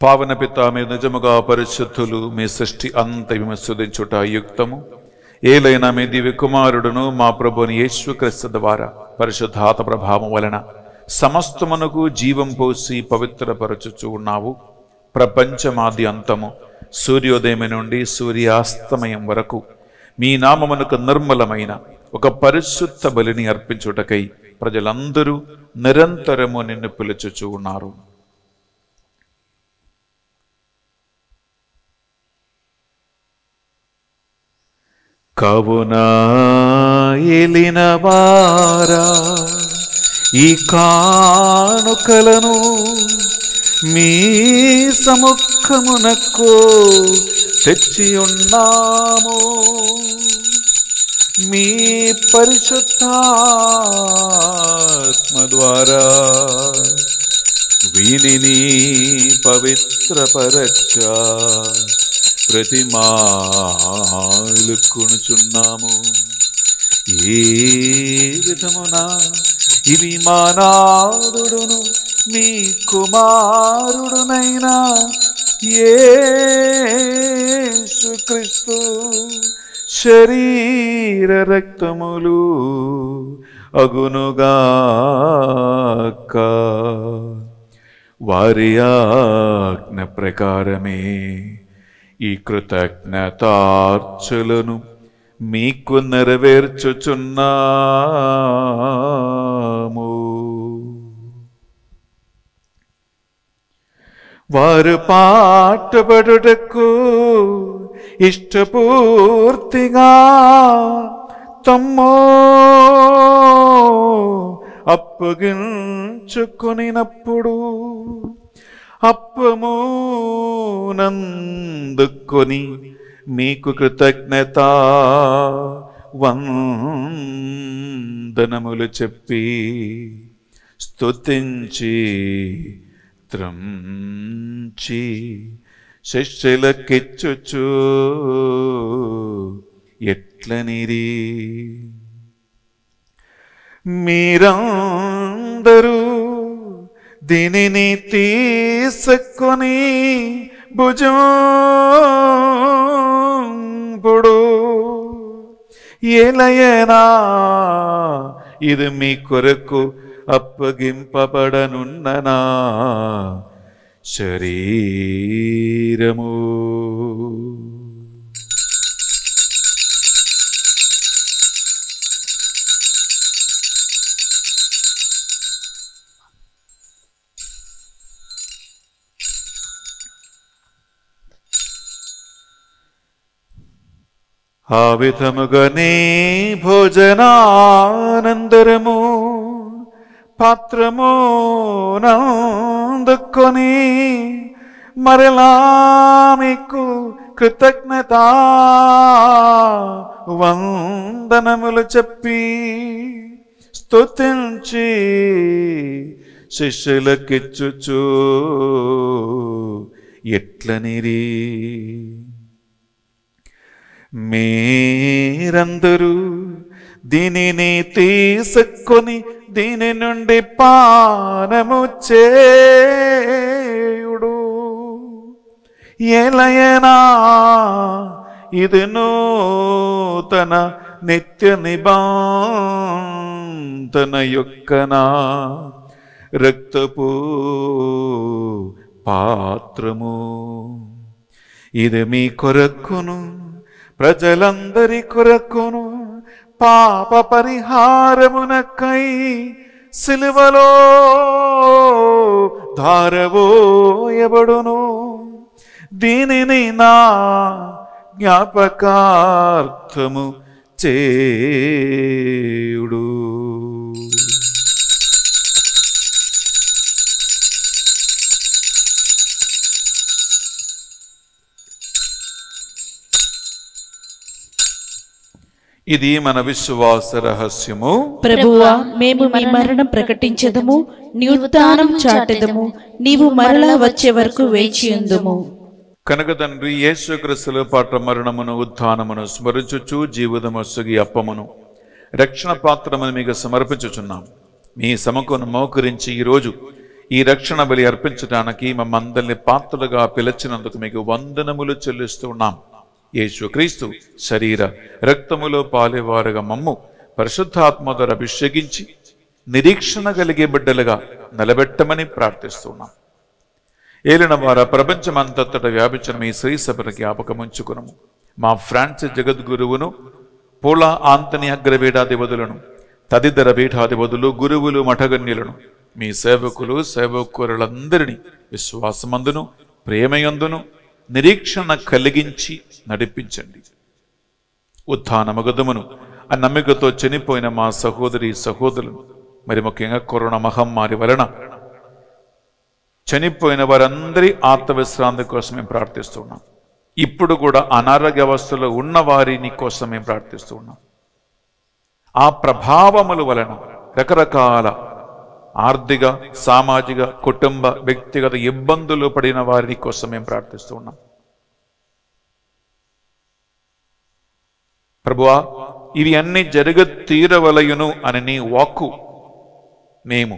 Speaker 3: పావన పిత, మీ నిజముగా పరిశుద్ధులు, మీ సృష్టి అంత విమర్శించుట యుక్తము. ఏలైనా మీ దివ్య కుమారుడును మా ప్రభుని యేసుక్రీస్తు ద్వారా పరిశుద్ధాత్మ ప్రభావం వలన సమస్తమునకు జీవం పోసి పవిత్రపరచుచు ఉన్నావు. ప్రపంచమాది అంతము, సూర్యోదయం నుండి సూర్యాస్తమయం వరకు మీ నామమునకు నిర్మలమైన ఒక పరిశుద్ధ బలిని అర్పించుటకై ప్రజలందరూ నిరంతరము నిన్ను పిలుచుచూ ఉన్నారు. కావున ఏలిన వారా, ఈ కానుకలను మీ సముఖమునకు తెచ్చి ఉన్నాము. మీ పరిశుద్ధాత్మ ద్వారా వీనిని పవిత్రపరచ ప్రతిమాలు కొనుచున్నాము. ఏ విధమున ఇవి మానాదుడును మీ కుమారుడునైనా యేసుక్రీస్తు శరీర రక్తములు అగునుగాక. వారి ఆజ్ఞ ప్రకారమే ఈ కృతజ్ఞతార్చలను మీకు నెరవేర్చుచున్నాము. వారు పాటుపడుటకు ఇష్టపూర్తిగా తమ్మో అప్పగించుకొనినప్పుడు అప్పము నందుకొని మీకు కృతజ్ఞత వందనములు చెప్పి స్తుతించి త్రంచి శిష్యులకిచ్చుచు ఎట్లనిరి, మీరందరూ దీనిని తీసుకొని భుజింపుడు. ఏలయనా ఇది మీ కొరకు అప్పగింపబడనున్న శరీరము. ఆ విధముగానే భోజనానందరము పాత్రము నందుకొని మరలా మీకు కృతజ్ఞత వందనములు చెప్పి స్తుతించి శిష్యులకిచ్చుచు ఎట్లనిరి, మీరందరూ దీనిని తీసుకొని దీని నుండి పానము చేయుడు. ఏలయనా ఇది నూతన నిత్య నిబంధన యొక్కనా రక్తపు పాత్రము. ఇది మీ కొరకును ప్రజలందరి కొరకును పాప పరిహారమునకై సిలువలో ధారవోయబడును. దీనిని నా జ్ఞాపకార్థము చేయుడు. ఇది మన విశ్వాస రహస్యము.
Speaker 5: ప్రభువా, మేము మీ మరణం ప్రకటించదము, నీ ఉత్థానం చాటెదము, నీవు మరలా వచ్చే వరకు వేచియుందుము.
Speaker 3: కనుక తండ్రి, యేసుక్రీస్తుల పాట మరణమును ఉత్థానమును స్మరించుచు జీవితమొసగి అప్పమును రక్షణ పాత్రమును మీకు సమర్పించుచున్నాం. మీ సముఖమును మోకరించి ఈరోజు ఈ రక్షణ బలి అర్పించడానికి మమ్మందరిని పాత్రలుగా పిలిచినందుకు మీకు వందనములు చెల్లిస్తున్నాం. యేసుక్రీస్తు శరీర రక్తములో పాలేవారుగా మమ్ము పరిశుద్ధాత్మ ద్వారా అభిషేకించి నిరీక్షణ కలిగే బిడ్డలుగా నిలబెట్టమని ప్రార్థిస్తున్నాం. ఏలిన వార ప్రపంచమంతట వ్యాపించిన మీ శ్రీ సభను జ్ఞాపకముంచుకునము. మా ఫ్రాన్సిస్ జగద్గురువును, పోలా ఆంతని అగ్రపీఠాధిపతులను, తదితర పీఠాధిపతులు, గురువులు, మఠగణ్యులను, మీ సేవకులు సేవకులందరినీ విశ్వాసమందును ప్రేమయందును నిరీక్షణ కలిగించి నడిపించండి. ఉత్థానమగదమును ఆ నమ్మికతో చనిపోయిన మా సహోదరి సహోదరులను, మరి ముఖ్యంగా కరోనా మహమ్మారి వలన చనిపోయిన వారందరి ఆత్మవిశ్రాంతి కోసం మేము ప్రార్థిస్తున్నాం. ఇప్పుడు కూడా అనారోగ్య అవస్థలో ఉన్న వారిని కోసం మేము ప్రార్థిస్తున్నాం. ఆ ప్రభావముల వలన రకరకాల ఆర్థిక, సామాజిక, కుటుంబ, వ్యక్తిగత ఇబ్బందులు పడిన వారి కోసం మేము ప్రార్థిస్తూ ఉన్నాం. ప్రభువా, ఇవి అన్ని జరగ తీరవలయును అని నీ వాక్కు మేము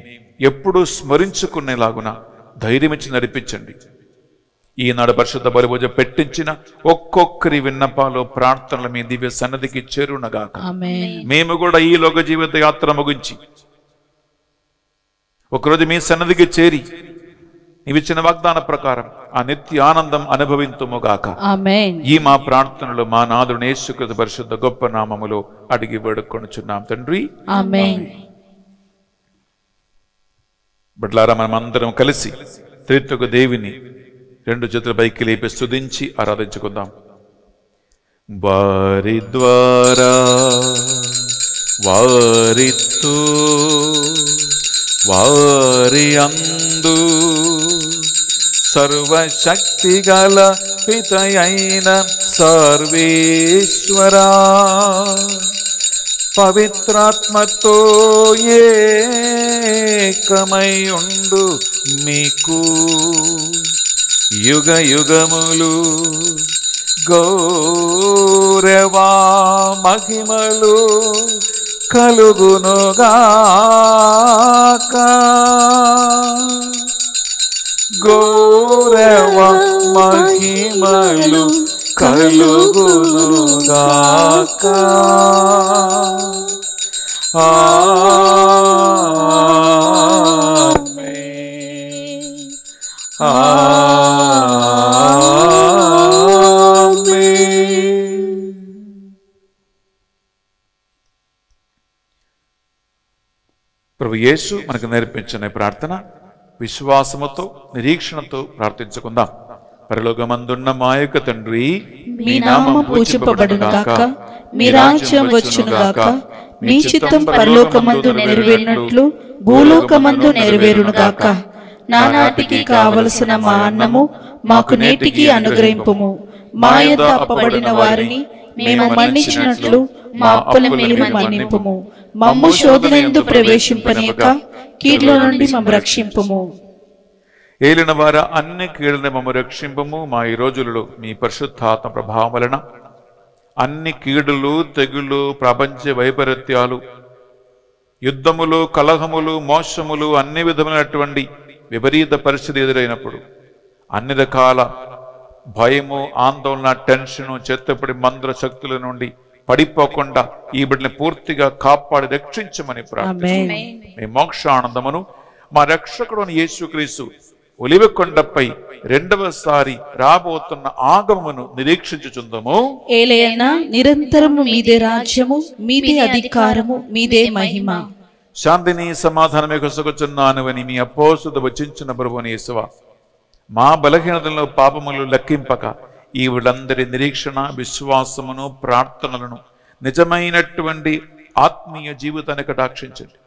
Speaker 3: ఎప్పుడూ స్మరించుకునేలాగున ధైర్యమిచ్చి నడిపించండి. ఈనాడు పరిశుద్ధ బలిభోజ పెట్టించిన ఒక్కొక్కరి విన్నపాలు, ప్రార్థనలు మీ దివ్య సన్నిధికి చేరునగాక. మేము కూడా ఈ లోక జీవిత యాత్ర ముగించి ఒకరోజు మీ సన్నిధికి చేరి నీవిచ్చిన వాగ్దాన ప్రకారం ఆ నిత్య ఆనందం అనుభవింతుముగాక. ఈ మా ప్రార్థనలు మా నాథుడు యేసుక్రీస్తు పరిశుద్ధ గొప్ప నామములో అడిగి వేడుకొనుచున్నాం తండ్రి.
Speaker 5: ఆమేన్.
Speaker 3: బిడ్డలారా, మనమందరం కలిసి త్రిత్వక దేవిని రెండు చేతుల పైకి లేపి స్తుతించి ఆరాధించుకుందాం. వారి ద్వారా వారితో వారి అందు సర్వశక్తి గల పితయైన సర్వేశ్వరా, పవిత్రాత్మతో ఏకమై ఉండు మీకు యుగ యుగములు గౌరవా మహిమలు కలుగునుగాక. గౌరవ మహిమలు కలుగునుగాక. ఆమేన్. ఆమేన్. ప్రభు యేసు మనకు నేర్పించిన ప్రార్థన విశ్వాసముతో, నిరీక్షణతో ప్రార్థించుకుందాం. పరలోకమందున్న మా యొక్క తండ్రి,
Speaker 5: మీ నామం పూజింపబడునుగాక, మీ రాజ్యం వచ్చునుగాక, మీ చిత్తం పరలోకమందు నెరవేరినట్లు భూలోకమందు నెరవేరునుగాక. నానాటికి కావలసిన మా అన్నము మాకు నేటికి అనుగ్రహింపుము. మా యొద్ద అప్పబడిన వారిని మేము మన్నించినట్లు మా అప్పుల మీరు మన్నింపుము. మమ్ము శోధనయందు ప్రవేశింపనీయక కీడులో నుండి మమ్ము రక్షింపుము.
Speaker 3: ఏలిన వారా, అన్ని కీడులను మమ్ము రక్షింపము. మా ఈ రోజులలో మీ పరిశుద్ధాత్మ ప్రభావం వలన అన్ని కీడులు, తెగులు, ప్రపంచ వైపరీత్యాలు, యుద్ధములు, కలహములు, మోసములు, అన్ని విధమైనటువంటి విపరీత పరిస్థితి ఎదురైనప్పుడు అన్ని రకాల భయము, ఆందోళన, టెన్షను, చెత్తపడి మంత్ర శక్తుల నుండి పడిపోకుండా ఈ బిడ్డని పూర్తిగా కాపాడి రక్షించమని ప్రార్థిస్తున్నాం. మీ మోక్షానందమును మా రక్షకుడు యేసుక్రీస్తు ఒలివ కొండపై రెండవసారి రాబోతున్న ఆగమమును నిరీక్షించుచుందము.
Speaker 5: ఏలయనా నిరంతరము మీదే రాజ్యము, మీదే అధికారము, మీదే మహిమ.
Speaker 3: శాంతిని సమాధానమే కొసగుచున్నాను అని మీ అపోస్తులు వచించిన ప్రభువుని యేసువా, మా బలహీనతలను పాపములు లెక్కింపక ఈ వీళ్ళందరి నిరీక్షణ, విశ్వాసమును, ప్రార్థనలను నిజమైనటువంటి ఆత్మీయ జీవితాన్ని కటాక్షించండి.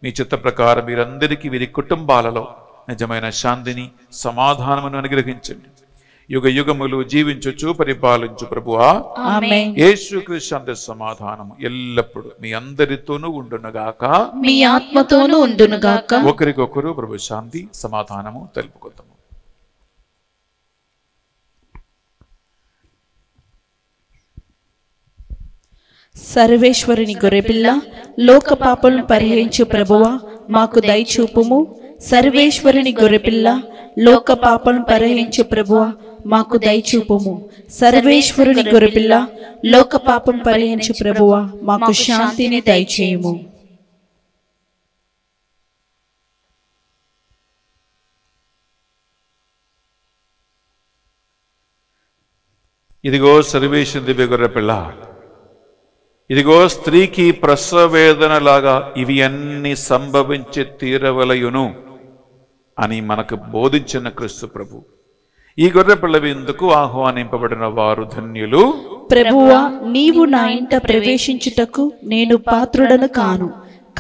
Speaker 3: మీ చిత్త ప్రకారం వీరందరికీ, వీరి కుటుంబాలలో నిజమైన శాంతిని, సమాధానమును అనుగ్రహించండి. యుగ యుగములు జీవించుచు పరిపాలించు ప్రభువా, యేసుక్రీస్తు శాంతి సమాధానము ఎల్లప్పుడు మీ అందరితోనూ ఉండునుగాక,
Speaker 5: మీ ఆత్మతోనూ ఉండునుగాక.
Speaker 3: ఒకరికొకరు ప్రభు శాంతి సమాధానము తెలుపుకుందాము.
Speaker 5: సర్వేశ్వరుని గొర్రెపిల్ల, లోక పాపలను పరిహరించు ప్రభువా మాకు దయచూపుము. సర్వేశ్వరుని గొర్రెపిల్ల, లోక పాపలను పరిహరించు ప్రభువా మాకు దయచూపుము. సర్వేశ్వరుని గొర్రెపిల్ల, లోక పాపం పరిహరించు ప్రభువా మాకు శాంతిని దయచేయుము.
Speaker 3: ఇదిగో సర్వేశ్వరుని దివ్య గొర్రెపిల్ల, ఇదిగో స్త్రీకి ప్రసవ వేదన లాగా ఇవి అన్ని సంభవించి తీరవలయును అని మనకు బోధించిన క్రీస్తు ప్రభు. ఈ గొర్రెపిల్ల విందుకు ఆహ్వానింపబడిన వారు ధన్యులు.
Speaker 5: ప్రభువా, నీవు నా ఇంట ప్రవేశించుటకు నేను పాత్రుడను కాను,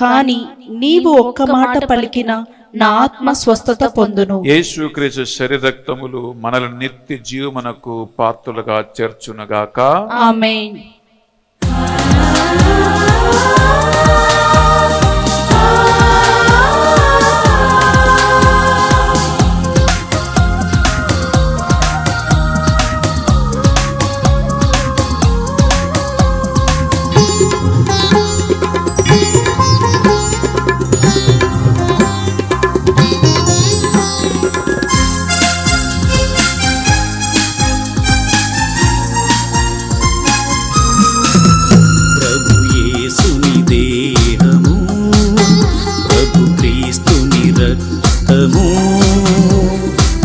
Speaker 5: కాని నీవు ఒక్క మాట పలికిన నా ఆత్మ స్వస్థత పొందును.
Speaker 3: యేసుక్రీస్తు శరీరక్తములు మనల్ని నిత్య జీవమునకు పాత్రులుగా చేర్చునుగాక.
Speaker 5: ఆమేన్.
Speaker 1: దేహము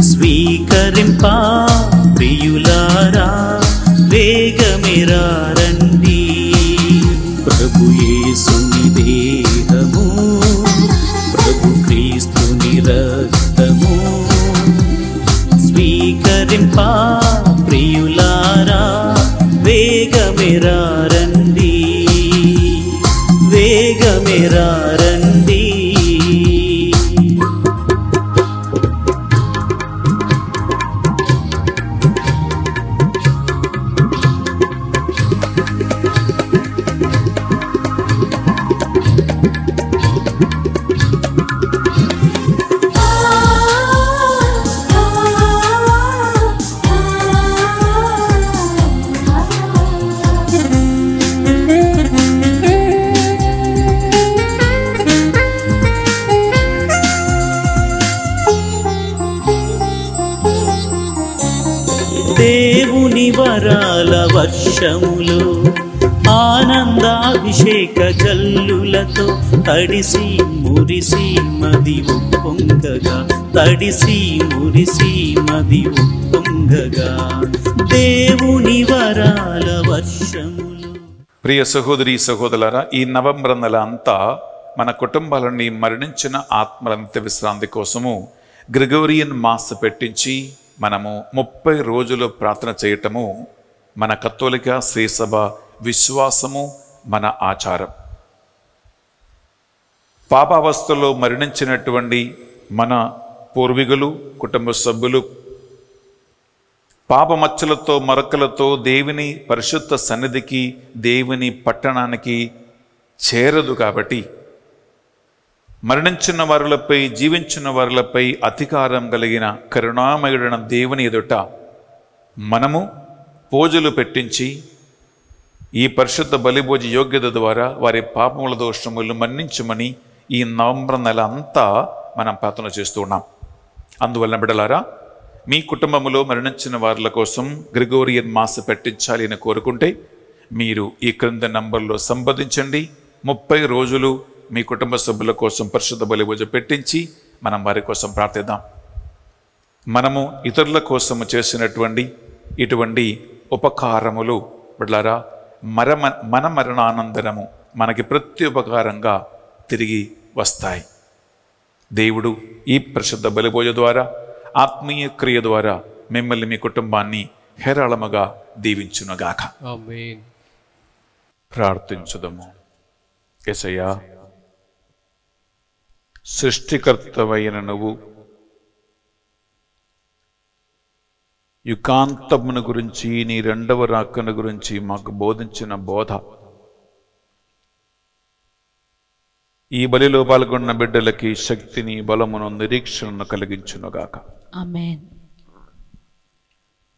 Speaker 1: స్వీకరింప ప్రియులారా వేగమెరా రండి. ప్రభు యేసుని దేహము ప్రభు క్రీస్తుని రక్తము స్వీకరింప ప్రియులారా వేగమెరా రండి, వేగమెరా రండి. దేవుని వరాల వర్షములో ఆనందాభిషేక జల్లులతో తడిసి మురిసి మది ఉప్పొంగగా, తడిసి మురిసి మది ఉప్పొంగగా దేవుని వరాల వర్షములో.
Speaker 3: ప్రియ సహోదరి సహోదరులారా, ఈ నవంబర్ నెల అంతా మన కుటుంబాలని మరణించిన ఆత్మల నిత్య విశ్రాంతి కోసము గ్రెగోరియన్ మాస్ పెట్టించి మనము 30 రోజులు ప్రార్థన చేయటము మన కథోలిక శ్రీసభ విశ్వాసము, మన ఆచారం. పాపావస్థలో మరణించినటువంటి మన పూర్వీకులు, కుటుంబ సభ్యులు పాపమచ్చలతో మరకలతో దేవుని పరిశుద్ధ సన్నిధికి, దేవుని పట్టణానికి చేరదు. కాబట్టి మరణించిన వారులపై, జీవించిన వారులపై అధికారం కలిగిన కరుణామయుడైన దేవుని ఎదుట మనము పూజలు పెట్టించి ఈ పరిశుద్ధ బలిభోజ యోగ్యత ద్వారా వారి పాపముల దోషములు మన్నించమని ఈ నవంబర్ నెల అంతా మనం ప్రార్థన చేస్తూ ఉన్నాం. అందువలన బిడ్డలారా, మీ కుటుంబంలో మరణించిన వారుల కోసం గ్రెగోరియన్ మాస్ పెట్టించాలి అని కోరుకుంటే మీరు ఈ క్రింద నంబర్లో సంప్రదించండి. 30 రోజులు మీ కుటుంబ సభ్యుల కోసం పరిశుద్ధ బలిభోజ పెట్టించి మనం వారి కోసం ప్రార్థిద్దాం. మనము ఇతరుల కోసము చేసినటువంటి ఇటువంటి ఉపకారములు బిడ్డలారా మన మరణానంతరము మనకి ప్రత్యుపకారంగా తిరిగి వస్తాయి. దేవుడు ఈ పరిశుద్ధ బలిభోజ ద్వారా, ఆత్మీయ క్రియ ద్వారా మిమ్మల్ని, మీ కుటుంబాన్ని హేరాళముగా దీవించునుగాక.
Speaker 4: ఆమేన్.
Speaker 3: ప్రార్థించుదము. యేసయ్యా, సృష్టికర్తవైన నువ్వు యుగాంతమును గురించి, నీ రెండవ రాకను గురించి మాకు బోధించిన బోధ ఈ బలిలో పాల్గొన్న బిడ్డలకి శక్తిని, బలమును, నిరీక్షణను కలిగించునుగాక.
Speaker 5: ఆమేన్.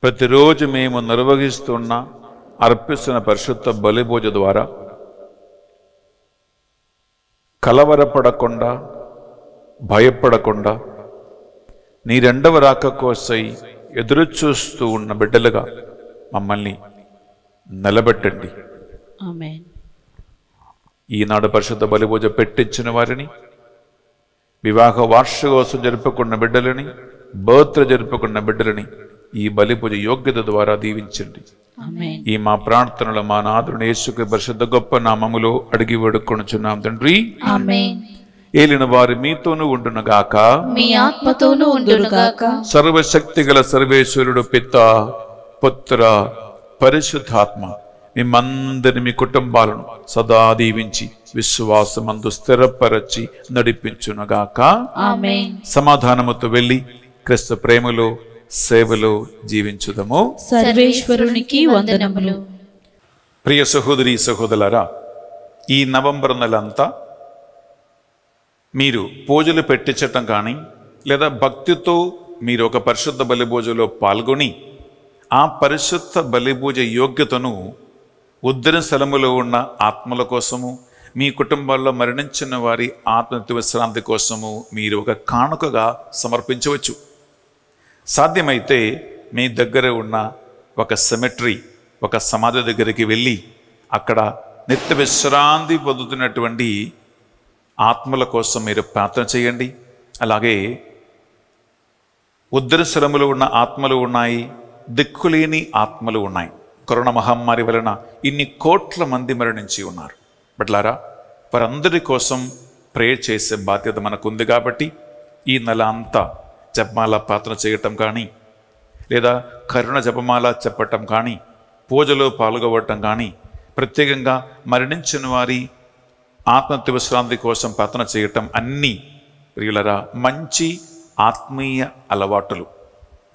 Speaker 3: ప్రతిరోజు మేము నిర్వహిస్తున్న, అర్పిస్తున్న పరిశుద్ధ బలిభోజ ద్వారా కలవరపడకుండా, భయపడకుండా నీ రెండవ రాక కోసై ఎదురు చూస్తూ ఉన్న బిడ్డలుగా మమ్మల్ని నిలబెట్టండి.
Speaker 5: ఆమేన్.
Speaker 3: ఈనాడు పరిశుద్ధ బలిభోజ పెట్టించిన వారిని, వివాహ వార్షికోత్సవం జరుపుకున్న బిడ్డలని, బర్త్డే జరుపుకున్న బిడ్డలని ఈ బలిభోజ యోగ్యత ద్వారా దీవించండి.
Speaker 5: ఆమేన్.
Speaker 3: ఈ మా ప్రార్థనలు మా నాథుని యేసుక్రీస్తు పరిశుద్ధ గొప్ప నామములో అడిగి వేడుకొనుచున్నాం తండ్రి.
Speaker 2: ఆమేన్.
Speaker 3: ఏలిన వారు మీతోనూ ఉండునుగాక.
Speaker 2: మీ ఆత్మతోనూ ఉండునుగాక.
Speaker 3: సర్వశక్తి గల సర్వేశ్వరుడు పిత, పుత్ర, పరిశుద్ధాత్మ మిమ్మందరిని, మీ కుటుంబాలను సదా దీవించి విశ్వాసమందు స్థిరపరచి నడిపించునుగాక.
Speaker 2: ఆమేన్.
Speaker 3: సమాధానముతో వెళ్ళి క్రీస్తు ప్రేమలో, సేవలో జీవించుదము.
Speaker 5: సర్వేశ్వరునికి వందనములు.
Speaker 3: ప్రియ సహోదరి సహోదరులారా, ఈ నవంబర్ నెల అంతా మీరు పూజలు పెట్టించటం కానీ, లేదా భక్తితో మీరు ఒక పరిశుద్ధ బలిభోజలో పాల్గొని ఆ పరిశుద్ధ బలిభోజ యోగ్యతను ఉద్దర స్థలములో ఉన్న ఆత్మల కోసము, మీ కుటుంబాల్లో మరణించిన వారి ఆత్మనిత్య విశ్రాంతి కోసము మీరు ఒక కానుకగా సమర్పించవచ్చు. సాధ్యమైతే మీ దగ్గర ఉన్న ఒక సెమెట్రీ, ఒక సమాధి దగ్గరికి వెళ్ళి అక్కడ నిత్య విశ్రాంతి పొందుతున్నటువంటి ఆత్మల కోసం మీరు ప్రార్థన చేయండి. అలాగే ఉద్రశరములు ఉన్న ఆత్మలు ఉన్నాయి, దిక్కులేని ఆత్మలు ఉన్నాయి. కరోనా మహమ్మారి వలన ఇన్ని కోట్ల మంది మరణించి ఉన్నారు. బట్లారా, వారందరి కోసం ప్రేయర్ చేసే బాధ్యత మనకుంది. కాబట్టి ఈ నెల అంతా జపమాల ప్రార్థన చేయటం కానీ, లేదా కరుణ జపమాల చెప్పటం కానీ, పూజలో పాల్గొవటం కానీ, ప్రత్యేకంగా మరణించిన వారి ఆత్మహత్య విశ్రాంతి కోసం ప్రార్థన చేయటం అన్నీ ప్రియులరా మంచి ఆత్మీయ అలవాటులు.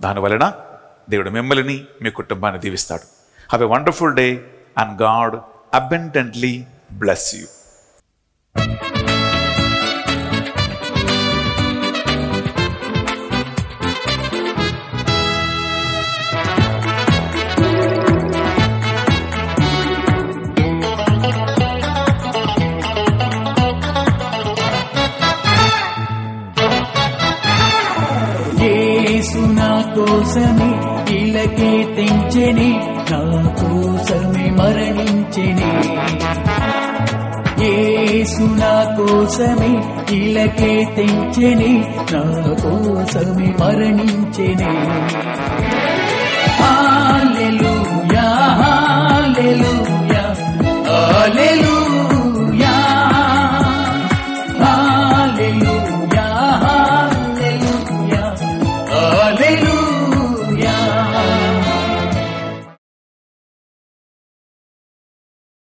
Speaker 3: దానివలన దేవుడు మిమ్మల్ని మీ కుటుంబాన్ని దీవిస్తాడు. Have a wonderful day and God abundantly bless you.
Speaker 6: కోసమే ఇలకే తెంచెని, నా కోసమే మరణించెని. యేసు నా కోసమే ఇలకే తెంచెని, నా కోసమే మరణించెని.